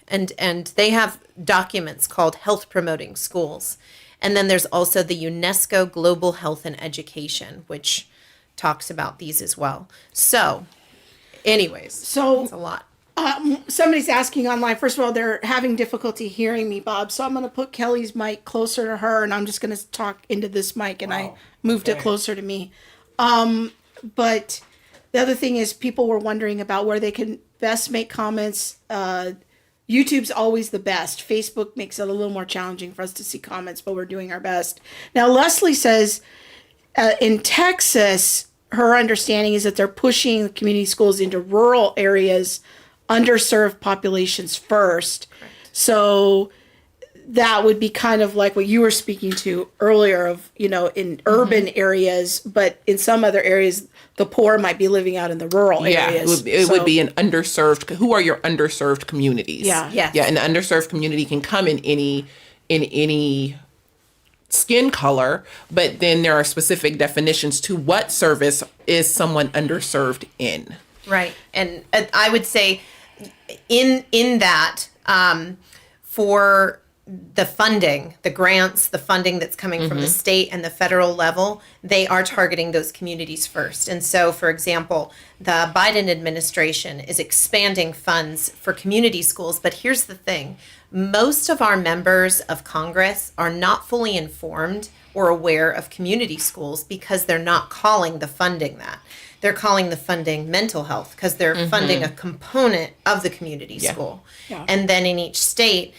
Speaker 3: And they have documents called Health Promoting Schools. And then there's also the UNESCO Global Health and Education, which talks about these as well. So, anyways,
Speaker 2: So
Speaker 3: it's a lot.
Speaker 2: somebody's asking online. First of all, they're having difficulty hearing me, Bob. So I'm going to put Kelly's mic closer to her, and I'm just going to talk into this mic, and I moved it closer to me. But the other thing is people were wondering about where they can best make comments. YouTube's always the best. Facebook makes it a little more challenging for us to see comments, but we're doing our best. Now, Leslie says in Texas, her understanding is that they're pushing community schools into rural areas, underserved populations first. Correct. So that would be kind of like what you were speaking to earlier of, in urban areas, but in some other areas, the poor might be living out in the rural areas.
Speaker 1: It would be an underserved. Who are your underserved communities?
Speaker 2: Yeah.
Speaker 3: Yes.
Speaker 1: Yeah, and the underserved community can come in any skin color, but then there are specific definitions to what service is someone underserved in.
Speaker 3: Right. And I would say in that, for the funding, the grants, the funding that's coming from the state and the federal level, they are targeting those communities first. And so, for example, the Biden administration is expanding funds for community schools. But here's the thing. Most of our members of Congress are not fully informed or aware of community schools because they're not calling the funding that. They're calling the funding mental health because they're funding a component of the community school. Yeah. And then in each state,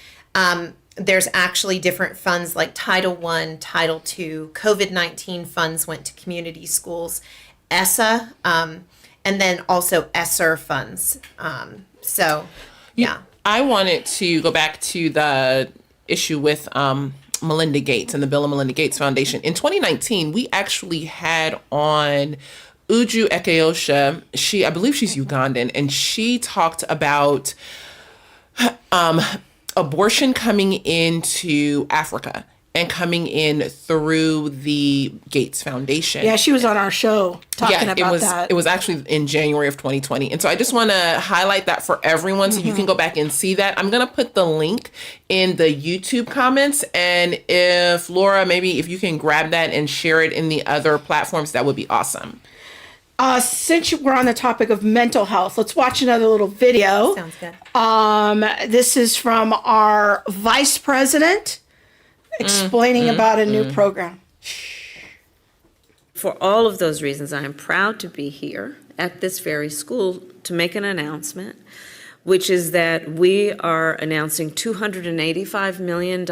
Speaker 3: there's actually different funds like Title I, Title II, COVID-19 funds went to community schools, ESSA, and then also ESSER funds. Yeah.
Speaker 1: I wanted to go back to the issue with Melinda Gates and the Bill and Melinda Gates Foundation. In 2019, we actually had on Uju Ekeosha. I believe she's Ugandan, and she talked about abortion coming into Africa and coming in through the Gates Foundation.
Speaker 2: Yeah, she was on our show talking about that.
Speaker 1: It was actually in January of 2020. And so I just want to highlight that for everyone so you can go back and see that. I'm going to put the link in the YouTube comments. And if Laura, maybe if you can grab that and share it in the other platforms, that would be awesome.
Speaker 2: Since we're on the topic of mental health, let's watch another little video.
Speaker 3: Sounds good.
Speaker 2: This is from our vice president explaining about a new program.
Speaker 6: For all of those reasons, I am proud to be here at this very school to make an announcement, which is that we are announcing $285 million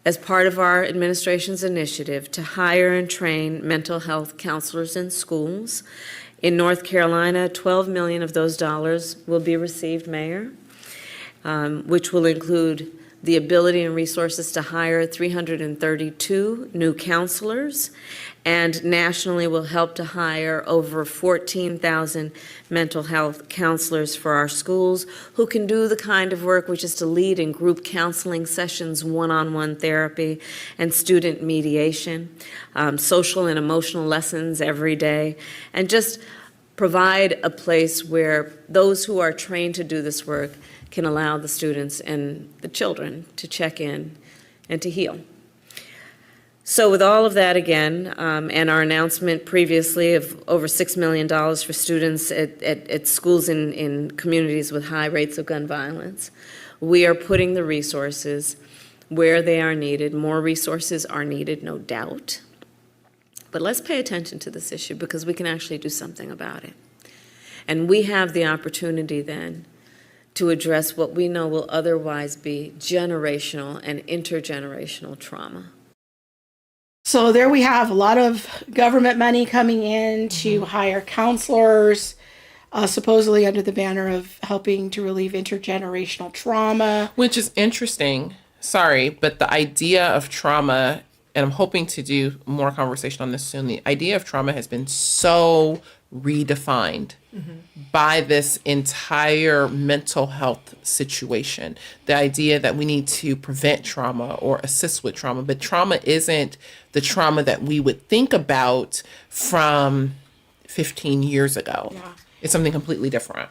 Speaker 6: as part of our administration's initiative to hire and train mental health counselors in schools. In North Carolina, $12 million of those dollars will be received, Mayor, which will include the ability and resources to hire 332 new counselors, and nationally will help to hire over 14,000 mental health counselors for our schools who can do the kind of work which is to lead in group counseling sessions, one-on-one therapy, and student mediation, social and emotional lessons every day, and just provide a place where those who are trained to do this work can allow the students and the children to check in and to heal. So with all of that again, and our announcement previously of over $6 million for students at schools in communities with high rates of gun violence, we are putting the resources where they are needed. More resources are needed, no doubt. But let's pay attention to this issue because we can actually do something about it. And we have the opportunity then to address what we know will otherwise be generational and intergenerational trauma.
Speaker 2: So there we have a lot of government money coming in to hire counselors, supposedly under the banner of helping to relieve intergenerational trauma.
Speaker 1: Which is interesting. Sorry, but the idea of trauma, and I'm hoping to do more conversation on this soon, the idea of trauma has been so redefined by this entire mental health situation. The idea that we need to prevent trauma or assist with trauma, but trauma isn't the trauma that we would think about from 15 years ago. Yeah. It's something completely different.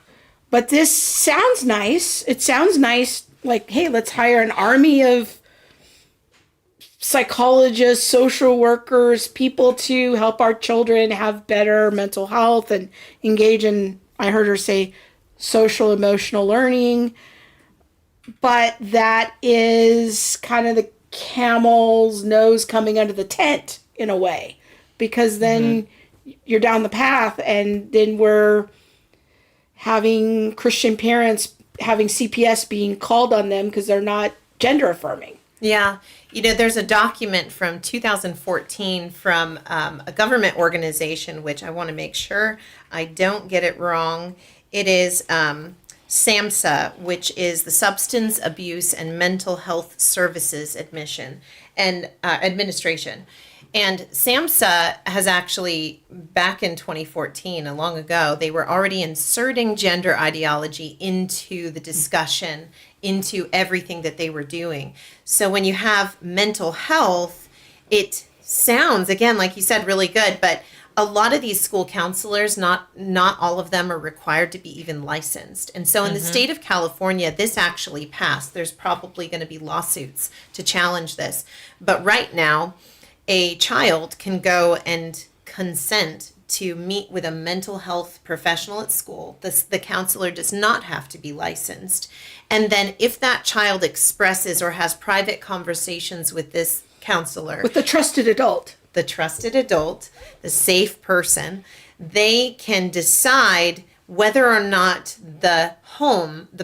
Speaker 2: But this sounds nice. It sounds nice, like, hey, let's hire an army of psychologists, social workers, people to help our children have better mental health and engage in, I heard her say, social emotional learning. But that is kind of the camel's nose coming under the tent in a way, because then you're down the path, and then we're having Christian parents having CPS being called on them because they're not gender affirming.
Speaker 3: Yeah. You know, there's a document from 2014 from a government organization, which I want to make sure I don't get it wrong. It is SAMHSA, which is the Substance Abuse and Mental Health Services Administration. And SAMHSA has actually, back in 2014, long ago, they were already inserting gender ideology into the discussion, into everything that they were doing. So when you have mental health, it sounds, again, like you said, really good, but a lot of these school counselors, not all of them are required to be even licensed. And so in the state of California, this actually passed. There's probably going to be lawsuits to challenge this. But right now, a child can go and consent to meet with a mental health professional at school. The counselor does not have to be licensed. And then if that child expresses or has private conversations with this counselor,
Speaker 2: with the trusted adult,
Speaker 3: the safe person, they can decide whether or not the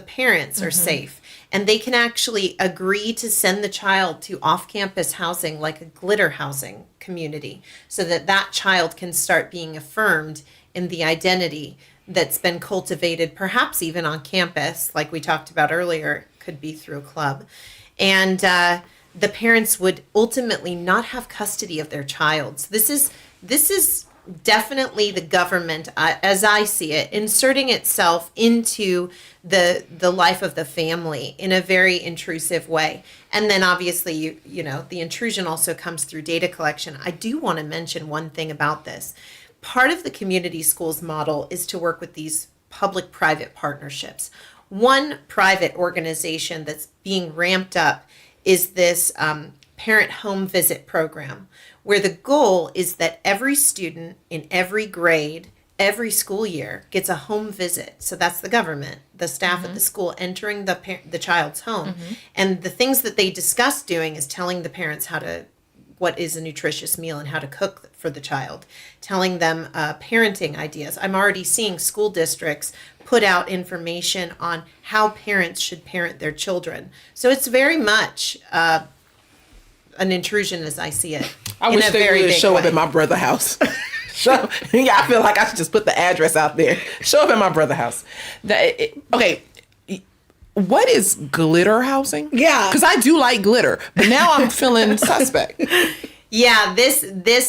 Speaker 3: parents are safe. And they can actually agree to send the child to off-campus housing, like a glitter housing community, so that that child can start being affirmed in the identity that's been cultivated, perhaps even on campus, like we talked about earlier, could be through a club. And the parents would ultimately not have custody of their child. So this is definitely the government, as I see it, inserting itself into the life of the family in a very intrusive way. And then obviously, you know, the intrusion also comes through data collection. I do want to mention one thing about this. Part of the community schools model is to work with these public-private partnerships. One private organization that's being ramped up is this parent home visit program, where the goal is that every student in every grade, every school year gets a home visit. So that's the government, the staff at the school entering the child's home. And the things that they discuss doing is telling the parents what is a nutritious meal and how to cook for the child, telling them parenting ideas. I'm already seeing school districts put out information on how parents should parent their children. So it's very much an intrusion as I see it.
Speaker 1: I wish they would show up at my brother's house. Yeah, I feel like I should just put the address out there. Show up at my brother's house. Okay. What is glitter housing?
Speaker 2: Yeah.
Speaker 1: Because I do like glitter, but now I'm feeling suspect.
Speaker 3: Yeah, this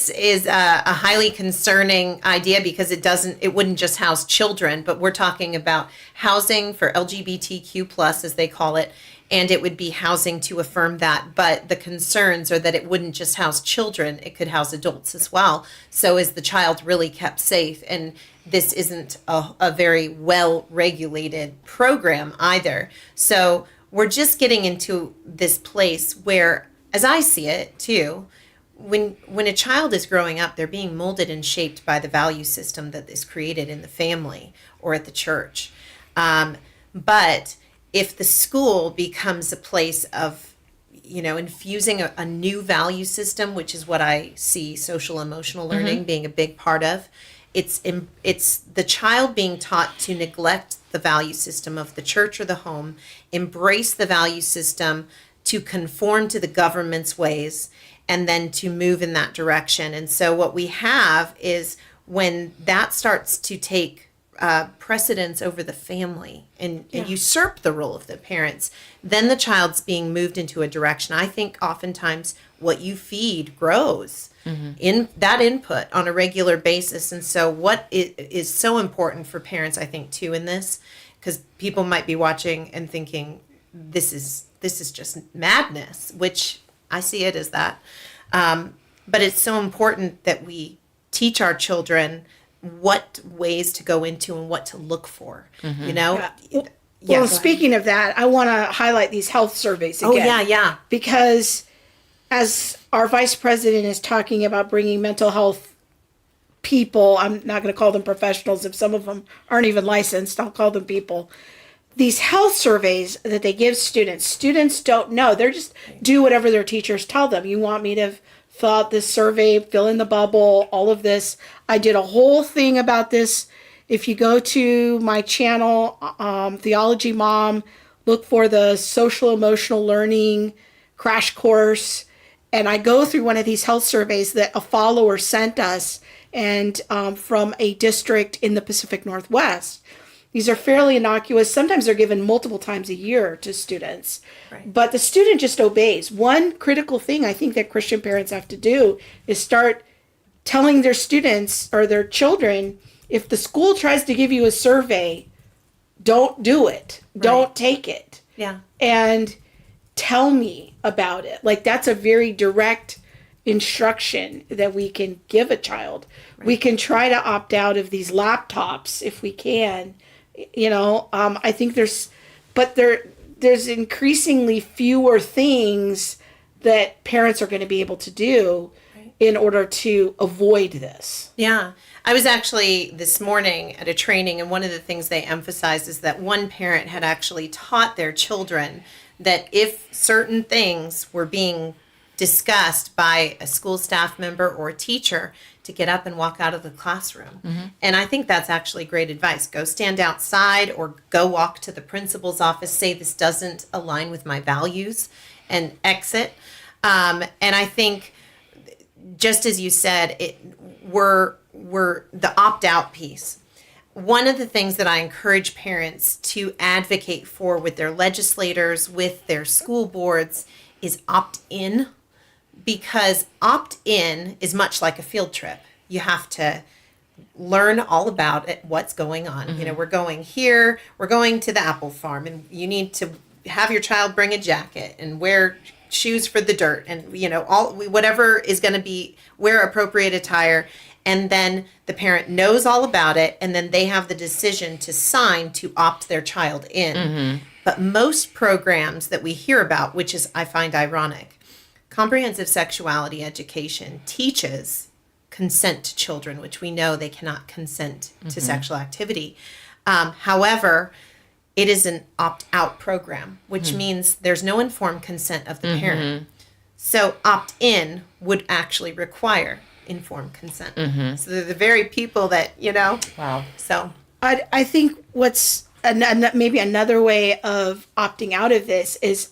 Speaker 3: is a highly concerning idea because it wouldn't just house children, but we're talking about housing for LGBTQ plus, as they call it, and it would be housing to affirm that. But the concerns are that it wouldn't just house children, it could house adults as well. So is the child really kept safe? And this isn't a very well-regulated program either. So we're just getting into this place where, as I see it too, when a child is growing up, they're being molded and shaped by the value system that is created in the family or at the church. But if the school becomes a place of, you know, infusing a new value system, which is what I see social emotional learning being a big part of, it's the child being taught to neglect the value system of the church or the home, embrace the value system, to conform to the government's ways, and then to move in that direction. And so what we have is when that starts to take precedence over the family and usurp the role of the parents, then the child's being moved into a direction. I think oftentimes what you feed grows in that input on a regular basis. And so what is so important for parents, I think, too, in this, because people might be watching and thinking, this is just madness, which I see it as that. But it's so important that we teach our children what ways to go into and what to look for, you know?
Speaker 2: Well, speaking of that, I want to highlight these health surveys again.
Speaker 3: Oh, yeah.
Speaker 2: Because as our vice president is talking about bringing mental health people, I'm not going to call them professionals if some of them aren't even licensed, I'll call them people. These health surveys that they give students don't know. They're just do whatever their teachers tell them. You want me to fill out this survey, fill in the bubble, all of this. I did a whole thing about this. If you go to my channel, Theology Mom, look for the social emotional learning crash course. And I go through one of these health surveys that a follower sent us and from a district in the Pacific Northwest. These are fairly innocuous. Sometimes they're given multiple times a year to students. Right. But the student just obeys. One critical thing I think that Christian parents have to do is start telling their students or their children, if the school tries to give you a survey, don't do it. Right. Don't take it.
Speaker 3: Yeah.
Speaker 2: And tell me about it. Like, that's a very direct instruction that we can give a child. Right. We can try to opt out of these laptops if we can. You know, I think there's increasingly fewer things that parents are going to be able to do in order to avoid this.
Speaker 3: Yeah. I was actually this morning at a training, and one of the things they emphasized is that one parent had actually taught their children that if certain things were being discussed by a school staff member or a teacher, to get up and walk out of the classroom. And I think that's actually great advice. Go stand outside or go walk to the principal's office, say this doesn't align with my values, and exit. And I think, just as you said, we're the opt-out piece. One of the things that I encourage parents to advocate for with their legislators, with their school boards, is opt-in, because opt-in is much like a field trip. You have to learn all about it, what's going on.
Speaker 1: Mm-hmm.
Speaker 3: We're going here, we're going to the apple farm, and you need to have your child bring a jacket and wear shoes for the dirt, and whatever is going to be, wear appropriate attire. And then the parent knows all about it, and then they have the decision to sign to opt their child in.
Speaker 1: Mm-hmm.
Speaker 3: But most programs that we hear about, which is, I find ironic, comprehensive sexuality education teaches consent to children, which we know they cannot consent to sexual activity. However, it is an opt-out program, which means there's no informed consent of the parent. So opt-in would actually require informed consent. So they're the very people that,
Speaker 1: Wow.
Speaker 3: So
Speaker 2: I think what's maybe another way of opting out of this is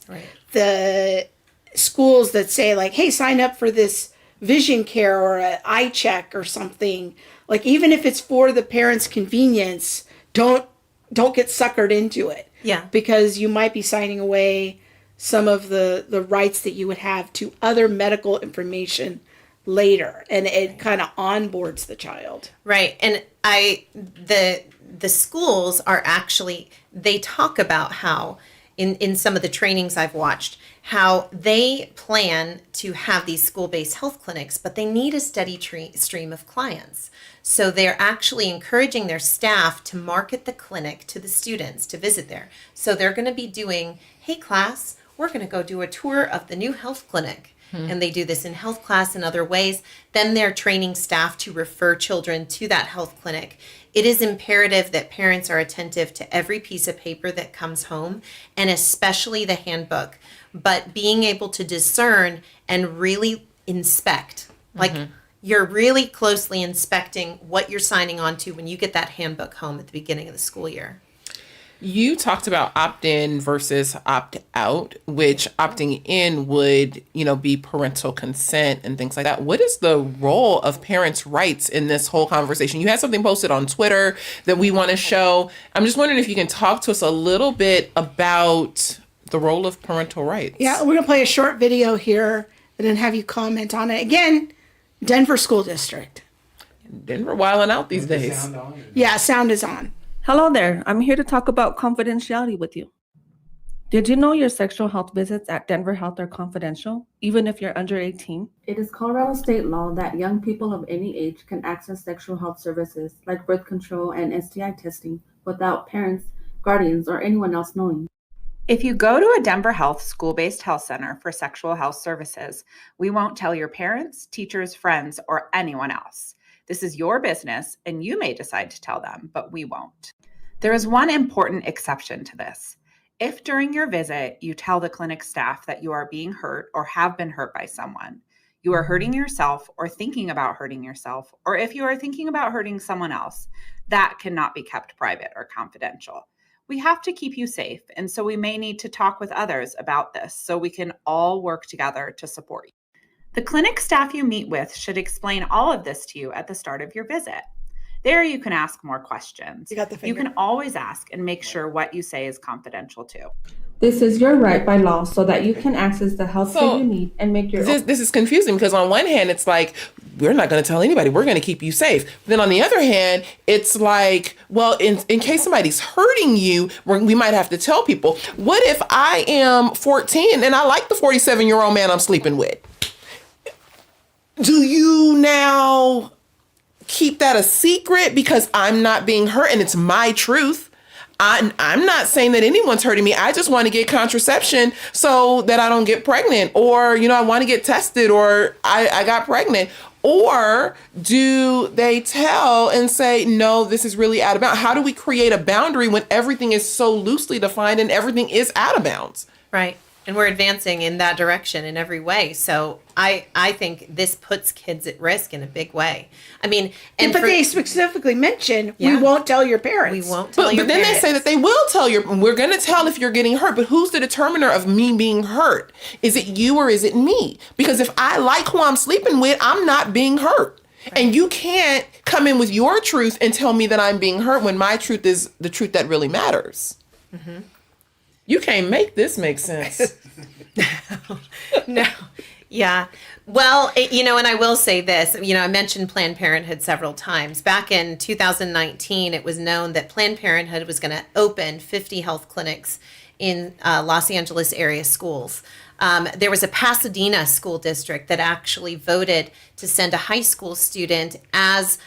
Speaker 2: the schools that say, like, hey, sign up for this vision care or an eye check or something. Like, even if it's for the parents' convenience, don't get suckered into it.
Speaker 3: Yeah.
Speaker 2: Because you might be signing away some of the rights that you would have to other medical information later, and it kind of onboards the child.
Speaker 3: Right. And the schools are actually, they talk about how in some of the trainings I've watched, how they plan to have these school-based health clinics, but they need a steady stream of clients. So they're actually encouraging their staff to market the clinic to the students to visit there. So they're going to be doing, hey class, we're going to go do a tour of the new health clinic. And they do this in health class and other ways. Then they're training staff to refer children to that health clinic. It is imperative that parents are attentive to every piece of paper that comes home, and especially the handbook. But being able to discern and really inspect, like you're really closely inspecting what you're signing on to when you get that handbook home at the beginning of the school year.
Speaker 1: You talked about opt-in versus opt-out, which opting in would, be parental consent and things like that. What is the role of parents' rights in this whole conversation? You had something posted on Twitter that we want to show. I'm just wondering if you can talk to us a little bit about the role of parental rights.
Speaker 2: Yeah, we're going to play a short video here and then have you comment on it. Again, Denver School District.
Speaker 1: Denver wilding out these days.
Speaker 2: Yeah, sound is on.
Speaker 7: Hello there. I'm here to talk about confidentiality with you. Did you know your sexual health visits at Denver Health are confidential, even if you're under 18? It is Colorado state law that young people of any age can access sexual health services like birth control and STI testing without parents, guardians, or anyone else knowing.
Speaker 8: If you go to a Denver Health school-based health center for sexual health services, we won't tell your parents, teachers, friends, or anyone else. This is your business, and you may decide to tell them, but we won't. There is one important exception to this. If during your visit you tell the clinic staff that you are being hurt or have been hurt by someone, you are hurting yourself or thinking about hurting yourself, or if you are thinking about hurting someone else, that cannot be kept private or confidential. We have to keep you safe, and so we may need to talk with others about this so we can all work together to support you. The clinic staff you meet with should explain all of this to you at the start of your visit. There you can ask more questions. You can always ask and make sure what you say is confidential too.
Speaker 7: This is your right by law so that you can access the health care you need and make your
Speaker 1: This is confusing because on one hand, it's like, we're not going to tell anybody. We're going to keep you safe. Then on the other hand, it's like, well, in case somebody's hurting you, we might have to tell people. What if I am 14 and I like the 47-year-old man I'm sleeping with? Do you now keep that a secret because I'm not being hurt and it's my truth? I'm not saying that anyone's hurting me. I just want to get contraception so that I don't get pregnant, or, I want to get tested, or I got pregnant. Or do they tell and say, no, this is really out of bounds? How do we create a boundary when everything is so loosely defined and everything is out of bounds?
Speaker 3: Right. And we're advancing in that direction in every way. So I think this puts kids at risk in a big way. I mean,
Speaker 2: but they specifically mention, we
Speaker 3: Yeah.
Speaker 2: won't tell your parents.
Speaker 3: we won't tell your
Speaker 1: But then
Speaker 3: parents.
Speaker 1: they say that they will tell we're going to tell if you're getting hurt, but who's the determiner of me being hurt? Is it you or is it me? Because if I like who I'm sleeping with, I'm not being hurt. Right. And you can't come in with your truth and tell me that I'm being hurt when my truth is the truth that really matters. Mm-hmm. You can't make this make sense.
Speaker 3: No. Yeah. Well, and I will say this, I mentioned Planned Parenthood several times. Back in 2019, it was known that Planned Parenthood was going to open 50 health clinics in Los Angeles area schools. There was a Pasadena school district that actually voted to send a high school student as,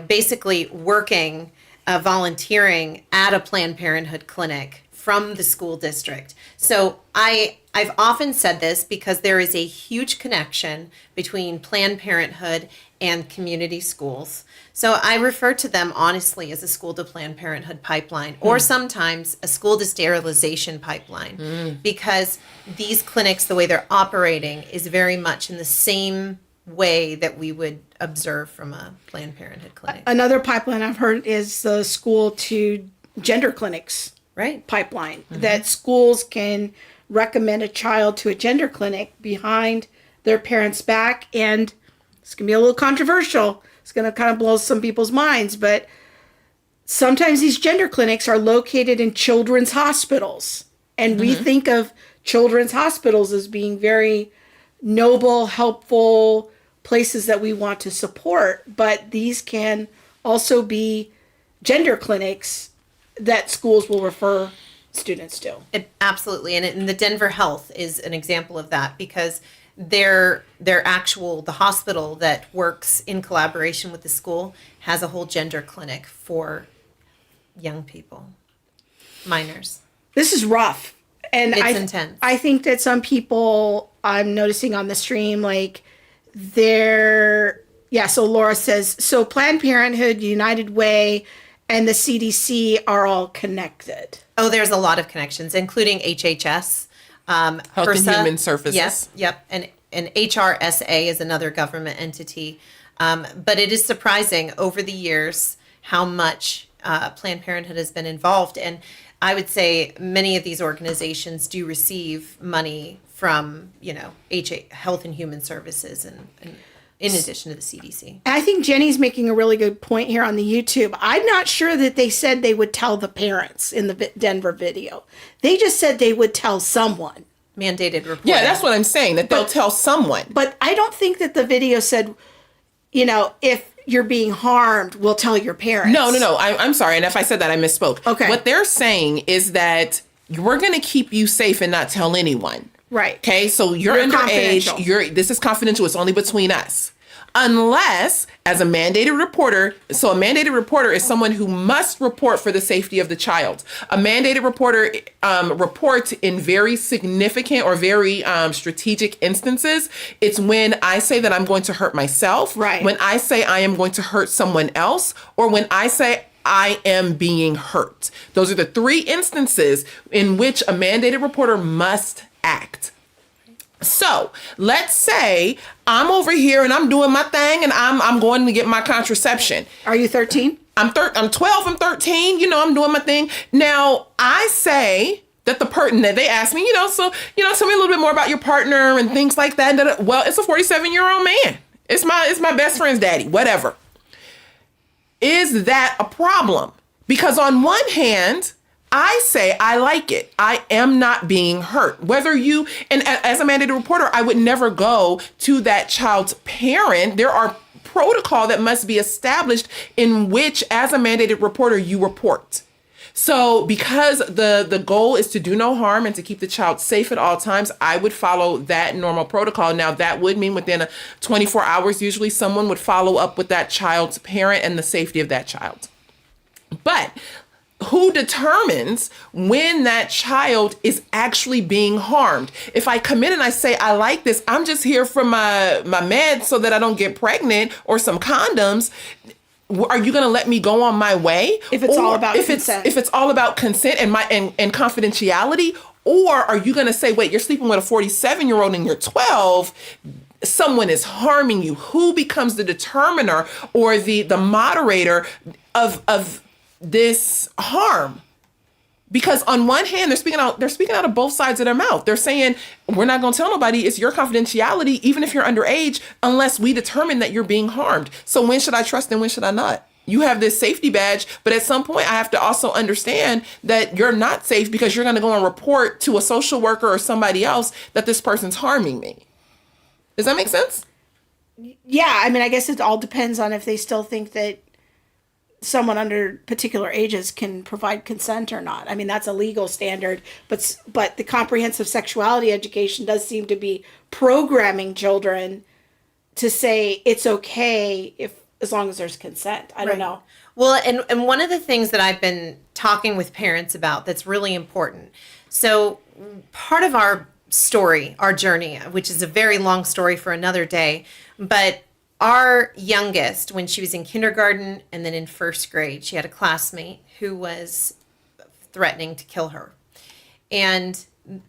Speaker 3: basically working, volunteering at a Planned Parenthood clinic from the school district. So I've often said this because there is a huge connection between Planned Parenthood and community schools. So I refer to them honestly as a school to Planned Parenthood pipeline, or sometimes a school to sterilization pipeline, because these clinics, the way they're operating, is very much in the same way that we would observe from a Planned Parenthood clinic.
Speaker 2: Another pipeline I've heard is the school to gender clinics pipeline, that schools can recommend a child to a gender clinic behind their parents' back. And it's going to be a little controversial. It's going to kind of blow some people's minds, but sometimes these gender clinics are located in children's hospitals. And we think of children's hospitals as being very noble, helpful places that we want to support. But these can also be gender clinics that schools will refer students to.
Speaker 3: Absolutely. And the Denver Health is an example of that, because the hospital that works in collaboration with the school has a whole gender clinic for young people, minors.
Speaker 2: This is rough. And
Speaker 3: it's intense.
Speaker 2: I think that some people I'm noticing on the stream, so Laura says, so Planned Parenthood, United Way, and the CDC are all connected.
Speaker 3: Oh, there's a lot of connections, including HHS.
Speaker 1: Health
Speaker 3: HRSA,
Speaker 1: and Human Services.
Speaker 3: Yes, yep. And HRSA is another government entity. But it is surprising over the years how much Planned Parenthood has been involved. And I would say many of these organizations do receive money from, Health and Human Services and in addition to the CDC.
Speaker 2: I think Jenny's making a really good point here on the YouTube. I'm not sure that they said they would tell the parents in the Denver video. They just said they would tell someone.
Speaker 3: Mandated reporting.
Speaker 1: Yeah, that's what I'm saying, that they'll tell someone.
Speaker 2: But I don't think that the video said, if you're being harmed, we'll tell your parents.
Speaker 1: No. I'm sorry. And if I said that, I misspoke.
Speaker 2: Okay.
Speaker 1: What they're saying is that we're going to keep you safe and not tell anyone.
Speaker 2: Right.
Speaker 1: Okay. So you're underage. This is confidential. It's only between us. Unless, as a mandated reporter, so a mandated reporter is someone who must report for the safety of the child. A mandated reporter reports in very significant or very strategic instances. It's when I say that I'm going to hurt myself,
Speaker 2: right?
Speaker 1: When I say I am going to hurt someone else, or when I say I am being hurt. Those are the three instances in which a mandated reporter must act. So let's say I'm over here and I'm doing my thing and I'm going to get my contraception.
Speaker 2: Are you 13?
Speaker 1: I'm 12, I'm 13, I'm doing my thing. Now I say that the person that they ask me, tell me a little bit more about your partner and things like that. Well, it's a 47-year-old man. It's my best friend's daddy, whatever. Is that a problem? Because on one hand, I say I like it. I am not being hurt. And as a mandated reporter, I would never go to that child's parent. There are protocol that must be established in which, as a mandated reporter, you report. So because the goal is to do no harm and to keep the child safe at all times, I would follow that normal protocol. Now, that would mean within 24 hours, usually someone would follow up with that child's parent and the safety of that child. But who determines when that child is actually being harmed? If I come in and I say, I like this, I'm just here for my meds so that I don't get pregnant or some condoms. Are you going to let me go on my way?
Speaker 2: If it's all about consent.
Speaker 1: If it's all about consent and confidentiality, Or are you going to say, wait, you're sleeping with a 47-year-old and you're 12, someone is harming you? Who becomes the determiner or the moderator of this harm? Because on one hand, they're speaking out of both sides of their mouth. They're saying, we're not going to tell nobody, it's your confidentiality, even if you're underage, unless we determine that you're being harmed. So when should I trust and when should I not? You have this safety badge, but at some point I have to also understand that you're not safe because you're going to go and report to a social worker or somebody else that this person's harming me. Does that make sense?
Speaker 2: Yeah, I mean, I guess it all depends on if they still think that someone under particular ages can provide consent or not. I mean, that's a legal standard, but the comprehensive sexuality education does seem to be programming children to say it's okay as long as there's consent. I don't know.
Speaker 3: Well, and one of the things that I've been talking with parents about that's really important. So part of our story, our journey, which is a very long story for another day, but our youngest, when she was in kindergarten and then in first grade, she had a classmate who was threatening to kill her. And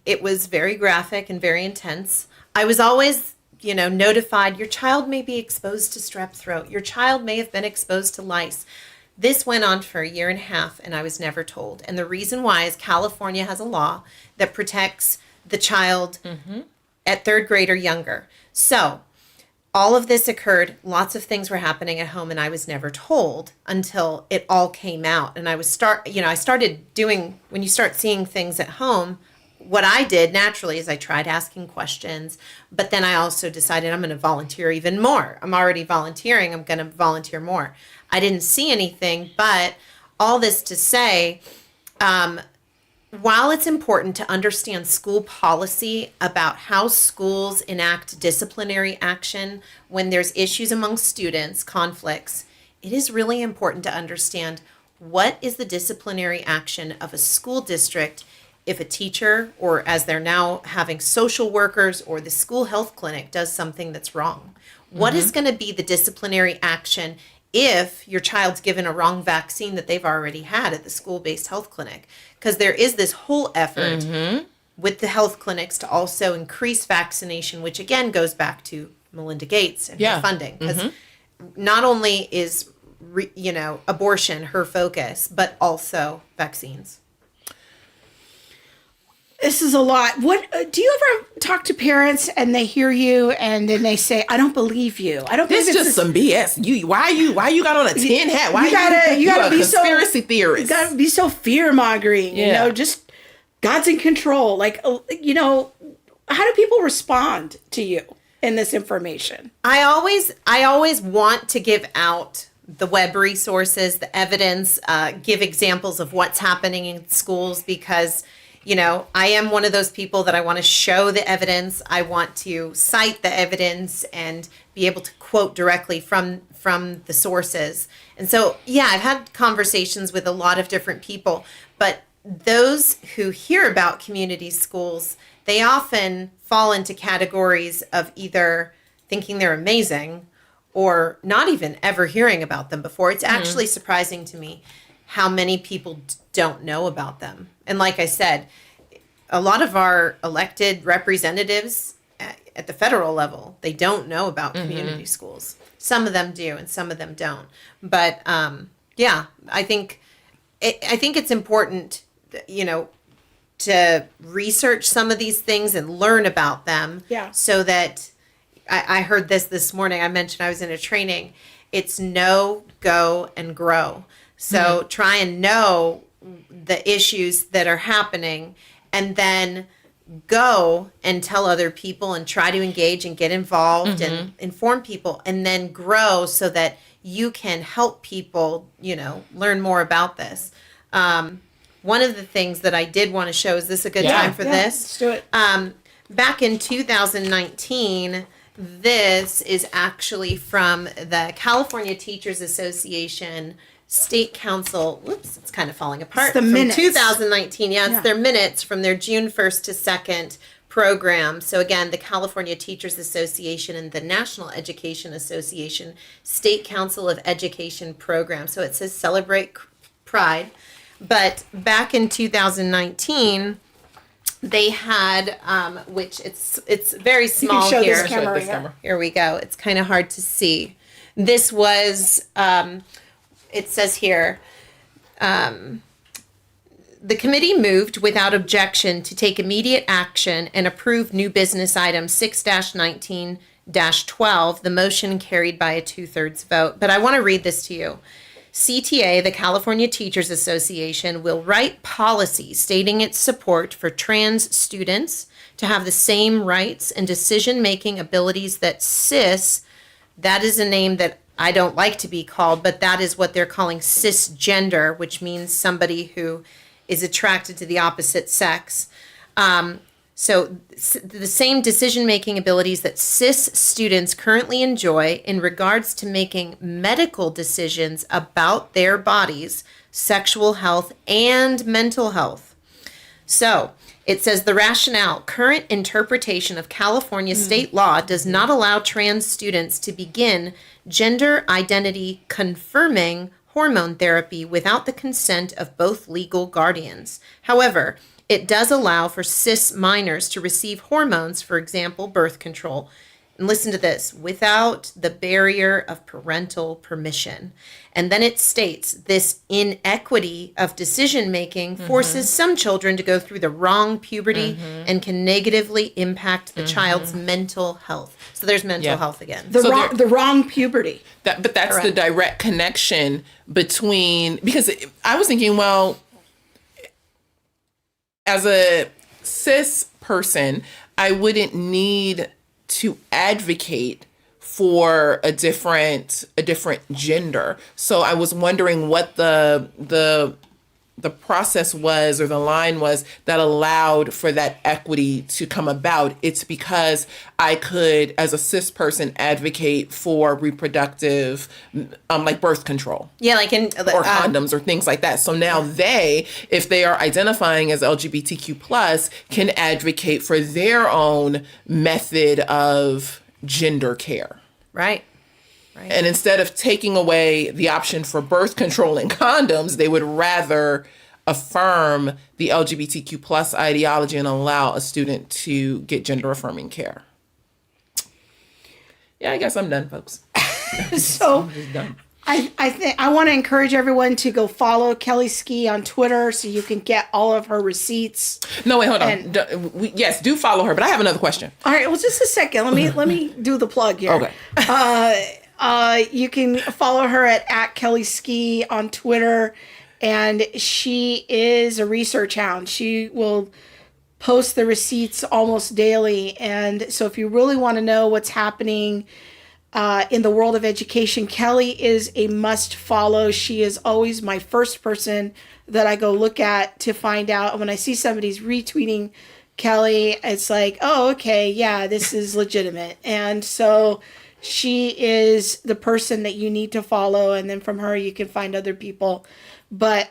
Speaker 3: it was very graphic and very intense. I was always notified, your child may be exposed to strep throat. Your child may have been exposed to lice. This went on for a year and a half, and I was never told. And the reason why is California has a law that protects the child at third grade or younger. So all of this occurred. Lots of things were happening at home, and I was never told until it all came out. And I started doing, when you start seeing things at home, what I did naturally is I tried asking questions, but then I also decided I'm going to volunteer even more. I'm already volunteering. I'm going to volunteer more. I didn't see anything, but all this to say, while it's important to understand school policy about how schools enact disciplinary action when there's issues among students, conflicts, it is really important to understand what is the disciplinary action of a school district if a teacher, or as they're now having social workers or the school health clinic, does something that's wrong. What is going to be the disciplinary action if your child's given a wrong vaccine that they've already had at the school-based health clinic? Because there is this whole effort with the health clinics to also increase vaccination, which again goes back to Melinda Gates and her funding. Because not only is abortion her focus, but also vaccines.
Speaker 2: This is a lot. What do you ever talk to parents and they hear you and then they say, "I don't believe you. I don't."
Speaker 1: This is just some BS. Why you got on a tin hat? Why
Speaker 2: you gotta be
Speaker 1: conspiracy theorist?
Speaker 2: You gotta be so fear mongering. Just God's in control. Like how do people respond to you in this information?
Speaker 3: I always want to give out the web resources, the evidence, give examples of what's happening in schools because I am one of those people that I want to show the evidence. I want to cite the evidence and be able to quote directly from the sources. And so, I've had conversations with a lot of different people, but those who hear about community schools, they often fall into categories of either thinking they're amazing or not even ever hearing about them before. It's actually surprising to me how many people don't know about them. And like I said, a lot of our elected representatives at the federal level, they don't know about community schools. Some of them do and some of them don't. But I think it's important, to research some of these things and learn about them. Yeah. So that I heard this morning. I mentioned I was in a training. It's know, go, and grow. So try and know the issues that are happening and then go and tell other people and try to engage and get involved and inform people and then grow so that you can help people, learn more about this. One of the things that I did want to show, is this a good time for this?
Speaker 2: Let's do it.
Speaker 3: Back in 2019, this is actually from the California Teachers Association State Council. Whoops, it's kind of falling apart.
Speaker 2: It's the
Speaker 3: from
Speaker 2: minutes.
Speaker 3: 2019. It's their minutes from their June 1st to 2nd program. So again, the California Teachers Association and the National Education Association State Council of Education program. So it says Celebrate Pride. But back in 2019, they had, which it's very
Speaker 2: You
Speaker 3: small
Speaker 2: can show
Speaker 3: here.
Speaker 2: this camera right here.
Speaker 1: camera.
Speaker 3: Here we go. It's kind of hard to see. This was, it says here, the committee moved without objection to take immediate action and approve new business item 6-19-12. The motion carried by a 2/3 vote. But I want to read this to you. CTA, the California Teachers Association, will write policy stating its support for trans students to have the same rights and decision-making abilities that cis, that is a name that I don't like to be called, but that is what they're calling cisgender, which means somebody who is attracted to the opposite sex. So the same decision-making abilities that cis students currently enjoy in regards to making medical decisions about their bodies, sexual health, and mental health. So it says the rationale, current interpretation of California state law does not allow trans students to begin gender identity confirming hormone therapy without the consent of both legal guardians. However, it does allow for cis minors to receive hormones, for example, birth control. And listen to this, without the barrier of parental permission. And then it states this inequity of decision making forces some children to go through the wrong puberty and can negatively impact the child's mental health. So there's mental health again.
Speaker 2: The wrong puberty.
Speaker 1: But that's the direct connection between, because I was thinking, well, as a cis person, I wouldn't need to advocate for a different gender. So I was wondering what the process was, or the line was, that allowed for that equity to come about. It's because I could, as a cis person, advocate for reproductive, like birth control.
Speaker 3: Yeah, like in
Speaker 1: or condoms or things like that. So now they, if they are identifying as LGBTQ plus, can advocate for their own method of gender care.
Speaker 3: Right.
Speaker 1: And instead of taking away the option for birth control and condoms, they would rather affirm the LGBTQ plus ideology and allow a student to get gender affirming care. Yeah, I guess I'm done, folks.
Speaker 2: So
Speaker 1: I'm just done.
Speaker 2: I think I want to encourage everyone to go follow Kelly Ski on Twitter so you can get all of her receipts.
Speaker 1: No, wait, hold on. Yes, do follow her, but I have another question.
Speaker 2: All right, well, just a second. Let me do the plug here.
Speaker 1: Okay.
Speaker 2: You can follow her at Kelly Ski on Twitter, and she is a research hound. She will post the receipts almost daily, and so if you really want to know what's happening in the world of education, Kelly is a must follow. She is always my first person that I go look at to find out. When I see somebody's retweeting Kelly, it's like, oh, okay, yeah, this is legitimate. And so she is the person that you need to follow, and then from her you can find other people. But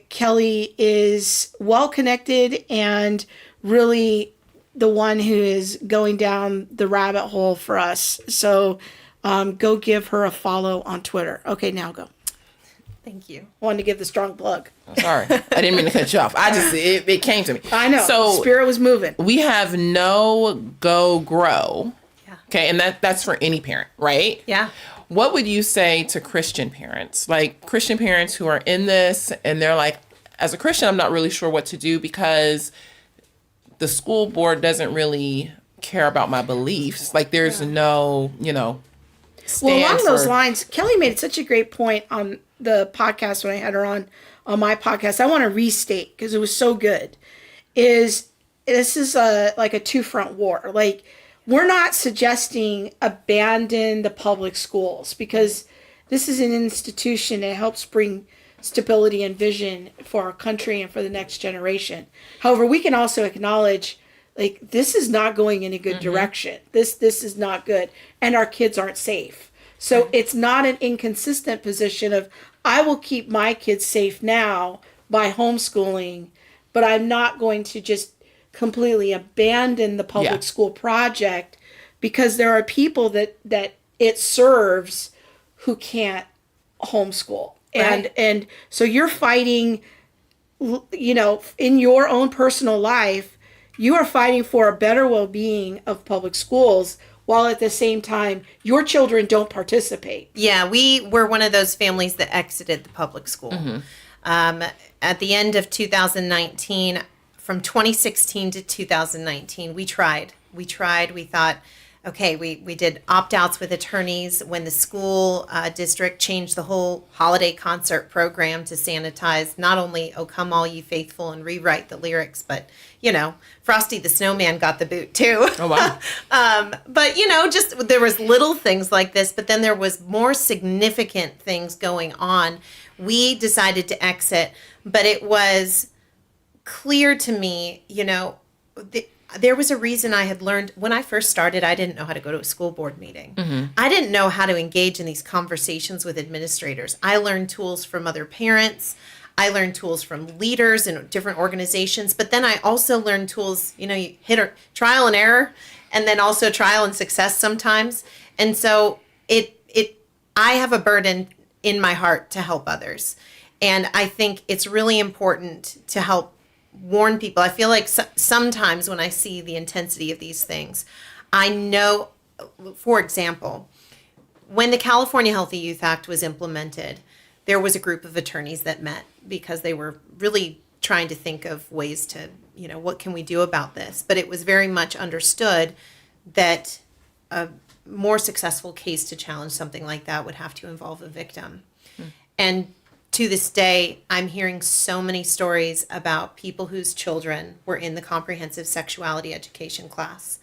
Speaker 2: Kelly is well connected and really the one who is going down the rabbit hole for us. So go give her a follow on Twitter. Okay, now go.
Speaker 3: Thank you.
Speaker 2: Wanted to give the strong plug.
Speaker 1: Sorry, I didn't mean to cut you off. It came to me.
Speaker 2: I know.
Speaker 1: So
Speaker 2: Spirit was moving.
Speaker 1: we have no go grow.
Speaker 3: Yeah.
Speaker 1: Okay, and that's for any parent, right?
Speaker 3: Yeah.
Speaker 1: What would you say to Christian parents? Like Christian parents who are in this and they're like, as a Christian, I'm not really sure what to do because the school board doesn't really care about my beliefs. Like there's no,
Speaker 2: Well,
Speaker 1: stand
Speaker 2: along those
Speaker 1: for-
Speaker 2: lines, Kelly made such a great point on the podcast when I had her on my podcast. I want to restate because it was so good. This is like a two-front war. Like, we're not suggesting abandon the public schools because this is an institution that helps bring stability and vision for our country and for the next generation. However, we can also acknowledge, like, this is not going in a good direction. This is not good, and our kids aren't safe. So it's not an inconsistent position of, I will keep my kids safe now by homeschooling, but I'm not going to just completely abandon the public school project because there are people that it serves who can't homeschool.
Speaker 3: Right.
Speaker 2: And so you're fighting, in your own personal life, You are fighting for a better well-being of public schools while at the same time your children don't participate.
Speaker 3: Yeah, we were one of those families that exited the public school. At the end of 2019, from 2016 to 2019, we tried. We thought, okay, we did opt-outs with attorneys when the school district changed the whole holiday concert program to sanitize not only "O Come All Ye Faithful" and rewrite the lyrics, but, Frosty the Snowman got the boot too.
Speaker 1: Oh, wow.
Speaker 3: But, just there was little things like this, but then there was more significant things going on. We decided to exit, but it was clear to me, there was a reason I had learned when I first started. I didn't know how to go to a school board meeting. I didn't know how to engage in these conversations with administrators. I learned tools from other parents. I learned tools from leaders in different organizations. But then I also learned tools, you hit trial and error, and then also trial and success sometimes. And so I have a burden in my heart to help others. And I think it's really important to help warn people. I feel like sometimes when I see the intensity of these things, I know, for example, when the California Healthy Youth Act was implemented, there was a group of attorneys that met because they were really trying to think of ways to, what can we do about this? But it was very much understood that a more successful case to challenge something like that would have to involve a victim. And to this day, I'm hearing so many stories about people whose children were in the comprehensive sexuality education class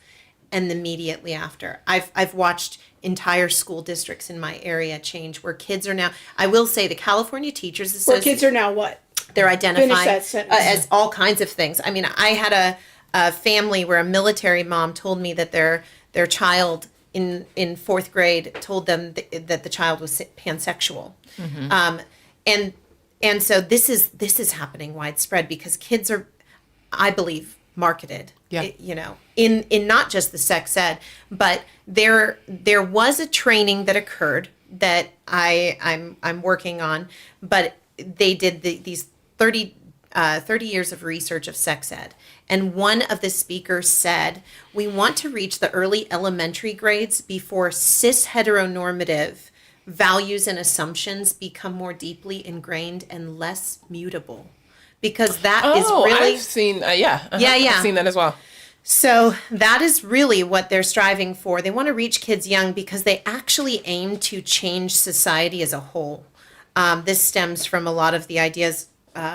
Speaker 3: and immediately after. I've watched entire school districts in my area change where kids are now, I will say the California Teachers Association.
Speaker 2: Where kids are now what?
Speaker 3: They're identifying
Speaker 2: that sentence.
Speaker 3: as all kinds of things. I mean, I had a family where a military mom told me that their child in fourth grade told them that the child was pansexual. And so this is happening widespread because kids are, I believe, marketed.
Speaker 1: Yeah.
Speaker 3: In not just the sex ed, but there was a training that occurred that I'm working on, but they did these 30 years of research of sex ed. And one of the speakers said, we want to reach the early elementary grades before cis heteronormative values and assumptions become more deeply ingrained and less mutable. Because that is really...
Speaker 1: I've seen, yeah.
Speaker 3: Yeah.
Speaker 1: I've seen that as well.
Speaker 3: So that is really what they're striving for. They want to reach kids young because they actually aim to change society as a whole. This stems from a lot of the ideas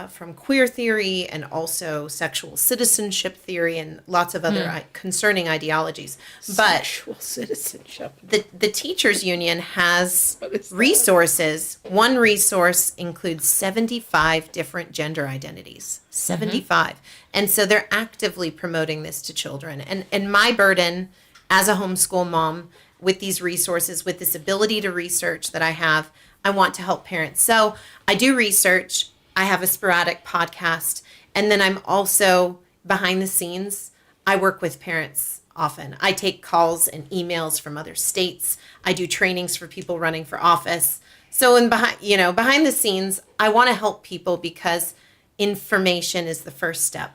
Speaker 3: from queer theory and also sexual citizenship theory and lots of other concerning ideologies. But
Speaker 2: Sexual citizenship.
Speaker 3: the teachers union has resources. One resource includes 75 different gender identities. 75. And so they're actively promoting this to children. And my burden as a homeschool mom with these resources, with this ability to research that I want to help parents. So I do research. I have a sporadic podcast. And then I'm also behind the scenes. I work with parents often. I take calls and emails from other states. I do trainings for people running for office. So behind the scenes, I want to help people because information is the first step.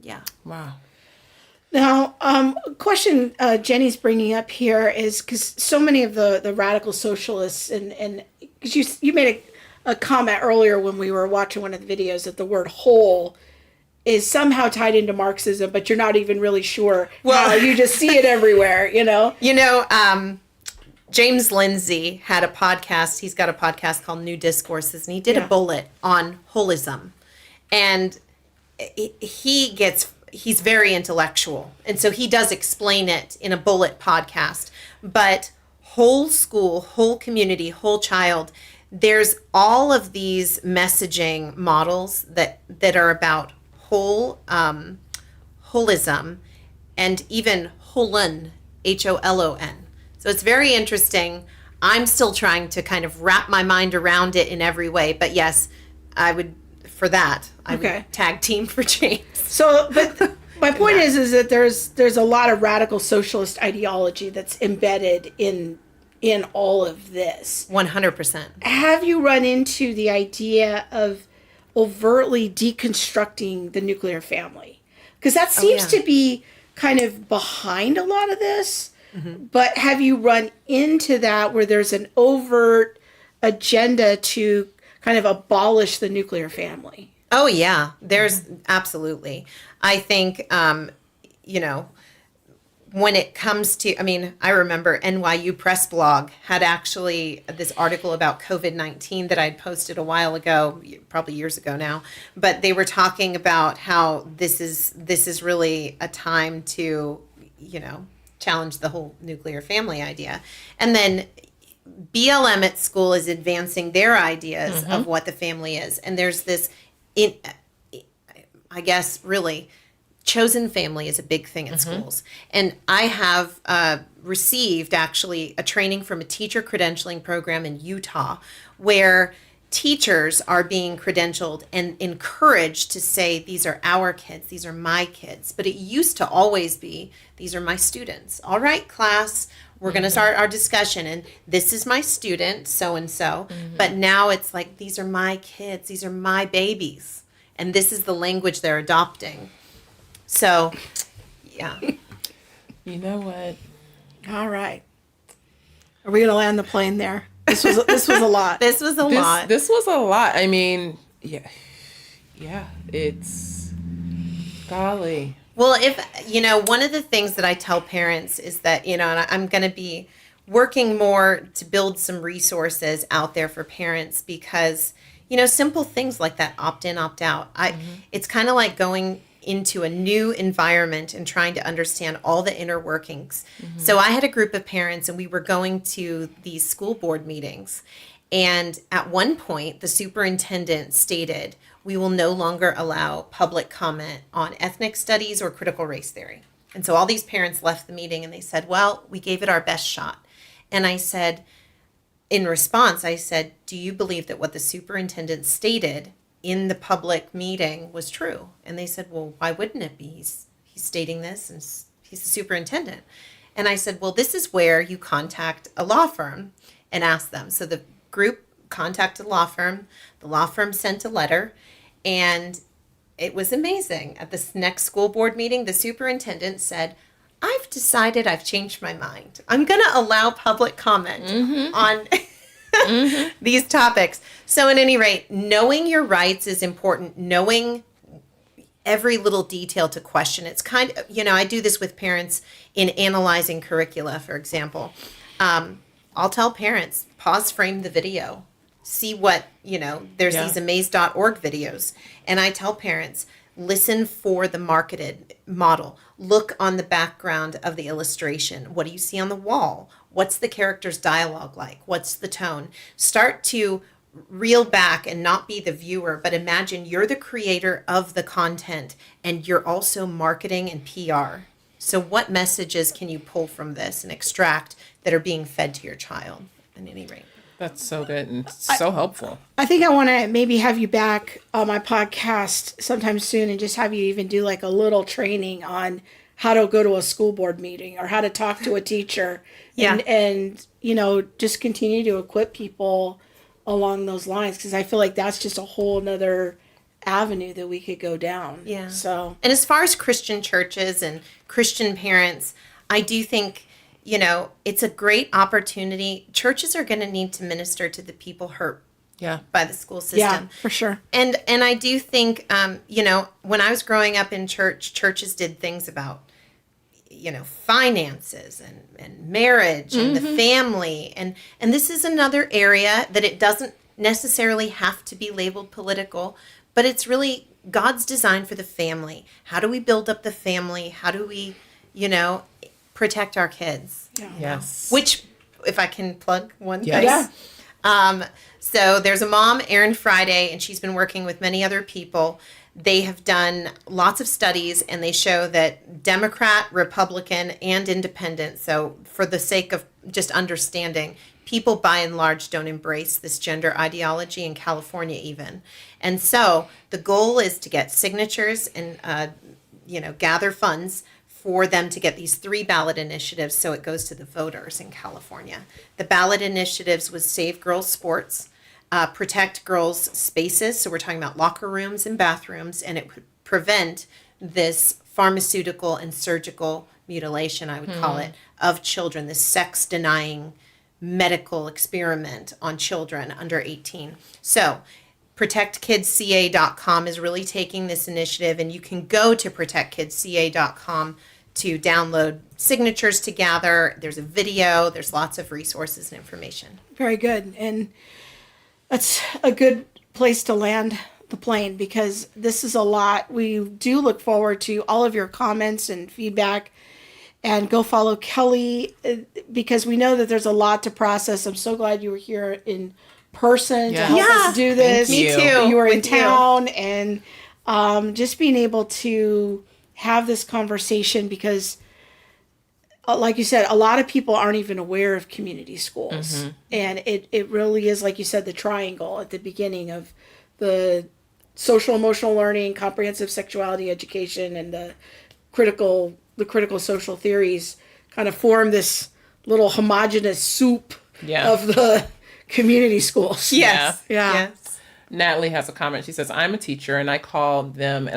Speaker 3: Yeah.
Speaker 1: Wow.
Speaker 2: Now, a question Jenny's bringing up here is because so many of the radical socialists and because you made a comment earlier when we were watching one of the videos that the word whole is somehow tied into Marxism, but you're not even really sure how. You just see it everywhere,
Speaker 3: James Lindsay had a podcast. He's got a podcast called New Discourses, and he did a bullet on holism. And he's very intellectual. And so he does explain it in a bullet podcast. But whole school, whole community, whole child, there's all of these messaging models that are about holism and even holon, HOLON. So it's very interesting. I'm still trying to kind of wrap my mind around it in every way. But yes, I would tag team for James.
Speaker 2: So, but my point is that there's a lot of radical socialist ideology that's embedded in all of this.
Speaker 3: 100%.
Speaker 2: Have you run into the idea of overtly deconstructing the nuclear family? Because that seems
Speaker 3: yeah.
Speaker 2: to be kind of behind a lot of this. But have you run into that where there's an overt agenda to kind of abolish the nuclear family?
Speaker 3: Oh yeah, there's absolutely. I think, you know, when it comes to, I mean, I remember NYU Press Blog had actually this article about COVID-19 that I'd posted a while ago, probably years ago now, but they were talking about how this is really a time to, you know, challenge the whole nuclear family idea. And then BLM at school is advancing their ideas of what the family is. And there's this, I guess, really, chosen family is a big thing at schools. And I have received actually a training from a teacher credentialing program in Utah where teachers are being credentialed and encouraged to say, these are our kids, these are my kids. But it used to always be, these are my students. All right, class, we're going to start our discussion, and this is my student, so-and-so. But now it's like, these are my kids, these are my babies. And this is the language they're adopting. So, yeah.
Speaker 1: You know what?
Speaker 2: All right. Are we going to land the plane there? This was a lot.
Speaker 3: This was a lot.
Speaker 1: This was a lot. I mean, yeah, it's golly.
Speaker 3: Well, if, you know, one of the things that I tell parents is that, you know, and I'm going to be working more to build some resources out there for parents because, you know, simple things like that opt in, opt out. It's kind of like going into a new environment and trying to understand all the inner workings. So I had a group of parents and we were going to these school board meetings. And at one point, the superintendent stated, we will no longer allow public comment on ethnic studies or critical race theory. And so all these parents left the meeting and they said, well, we gave it our best shot. And I said, in response, I said, do you believe that what the superintendent stated in the public meeting was true? And they said, well, why wouldn't it be? He's stating this and he's the superintendent. And I said, well, this is where you contact a law firm and ask them. So the group contacted a law firm. The law firm sent a letter, and it was amazing. At this next school board meeting, the superintendent said, I've decided I've changed my mind. I'm going to allow public comment on these topics. So at any rate, knowing your rights is important. Knowing every little detail to question. It's kind of, you know, I do this with parents in analyzing curricula, for example. I'll tell parents, pause frame the video. See what, you know, there's these amaze.org videos. And I tell parents, listen for the marketed model. Look on the background of the illustration. What do you see on the wall? What's the character's dialogue like? What's the tone? Start to reel back and not be the viewer, but imagine you're the creator of the content and you're also marketing and PR. So what messages can you pull from this and extract that are being fed to your child at any rate?
Speaker 1: That's so good and so helpful.
Speaker 2: I think I want to maybe have you back on my podcast sometime soon and just have you even do like a little training on how to go to a school board meeting or how to talk to a teacher. And you know, just continue to equip people along those lines, because I feel like that's just a whole nother avenue that we could go down.
Speaker 3: Yeah.
Speaker 2: So,
Speaker 3: and as far as Christian churches and Christian parents, I do think, you know, it's a great opportunity. Churches are going to need to minister to the people hurt by the school system.
Speaker 2: yeah, for sure.
Speaker 3: And I do think, you know, when I was growing up in church, churches did things about, you know, finances and marriage and the family. And this is another area that it doesn't necessarily have to be labeled political, but it's really God's design for the family. How do we build up the family? How do we, you know, protect our kids?
Speaker 1: Yes.
Speaker 3: Which, if I can plug one
Speaker 1: Yes.
Speaker 3: thing. So there's a mom, Erin Friday, and she's been working with many other people. They have done lots of studies, and they show that Democrat, Republican, and Independent, so for the sake of just understanding, people by and large don't embrace this gender ideology in California even. And so the goal is to get signatures and, you know, gather funds for them to get these 3 ballot initiatives so it goes to the voters in California. The ballot initiatives was Save Girls Sports, Protect Girls Spaces, so we're talking about locker rooms and bathrooms, and it would prevent this pharmaceutical and surgical mutilation, I would call it, of children, this sex-denying medical experiment on children under 18. So protectkidsca.com is really taking this initiative, and you can go to protectkidsca.com to download signatures to gather. There's a video, there's lots of resources and information.
Speaker 2: Very good. And that's a good place to land the plane, because this is a lot. We do look forward to all of your comments and feedback, and go follow Kelly, because we know that there's a lot to process. I'm so glad you were here in person to help us do this.
Speaker 1: Me too.
Speaker 2: You were in
Speaker 3: With you.
Speaker 2: town, and just being able to have this conversation, because like you said, a lot of people aren't even aware of community schools. And it really is, like you said, the triangle at the beginning of the social emotional learning, comprehensive sexuality education, and the critical social theories kind of form this little homogenous soup of the community schools.
Speaker 3: Yes.
Speaker 2: Yeah.
Speaker 3: Yes.
Speaker 1: Natalie has a comment. She says, I'm a teacher and I call them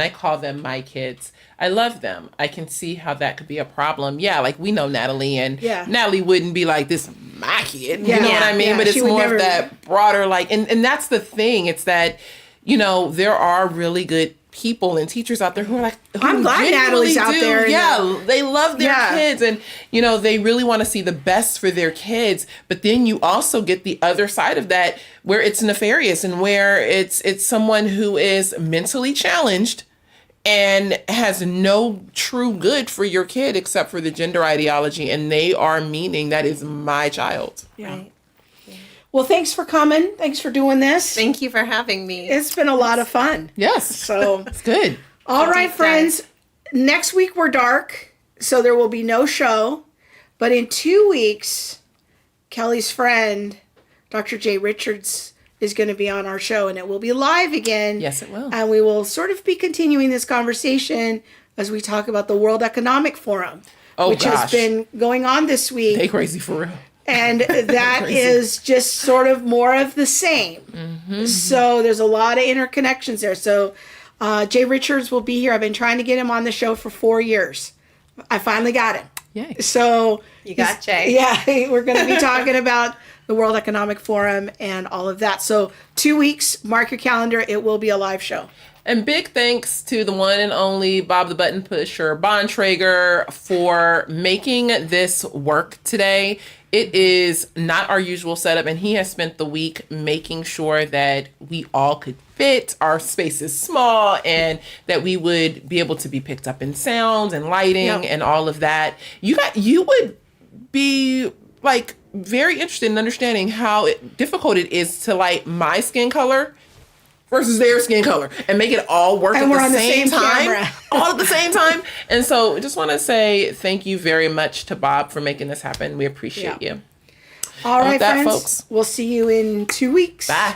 Speaker 1: my kids. I love them. I can see how that could be a problem. Yeah, like we know Natalie, and Natalie wouldn't be like, this is my kid. You know what I mean? But it's more of that broader, like, and that's the thing. It's that, you know, there are really good people and teachers out there who are like,
Speaker 2: I'm glad Natalie's out there.
Speaker 1: Yeah, they love their kids, and you know, they really want to see the best for their kids. But then you also get the other side of that, where it's nefarious and where it's someone who is mentally challenged and has no true good for your kid except for the gender ideology, and they are meaning that is my child.
Speaker 2: Yeah.
Speaker 3: Right.
Speaker 2: Well, thanks for coming. Thanks for doing this.
Speaker 3: Thank you for having me.
Speaker 2: It's been a lot of fun.
Speaker 1: Yes.
Speaker 2: So
Speaker 1: It's good.
Speaker 2: all right, friends. Next week we're dark, so there will be no show. But in 2 weeks, Kelly's friend, Dr. Jay Richards, is going to be on our show, and it will be live again.
Speaker 1: Yes, it will.
Speaker 2: And we will sort of be continuing this conversation as we talk about the World Economic Forum, which has been going on this week.
Speaker 1: They crazy for real.
Speaker 2: And that is just sort of more of the same. So there's a lot of interconnections there. So Jay Richards will be here. I've been trying to get him on the show for 4 years. I finally got him.
Speaker 1: Yay.
Speaker 2: So
Speaker 3: You got Jay.
Speaker 2: yeah, we're going to be talking about the World Economic Forum and all of that. So 2 weeks, mark your calendar. It will be a live show.
Speaker 1: And big thanks to the one and only Bob the Button Pusher Bontrager for making this work today. It is not our usual setup, and he has spent the week making sure that we all could fit. Our space is small, and that we would be able to be picked up in sound and lighting and all of that. You would be like very interested in understanding how difficult it is to light my skin color versus their skin color and make it all work
Speaker 2: And
Speaker 1: at
Speaker 2: we're
Speaker 1: the
Speaker 2: on the
Speaker 1: same
Speaker 2: same
Speaker 1: time.
Speaker 2: camera.
Speaker 1: All at the same time. And so I just want to say thank you very much to Bob for making this happen. We appreciate you.
Speaker 2: All right,
Speaker 1: With that,
Speaker 2: friends.
Speaker 1: folks.
Speaker 2: We'll see you in 2 weeks.
Speaker 1: Bye.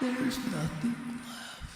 Speaker 1: There's nothing left.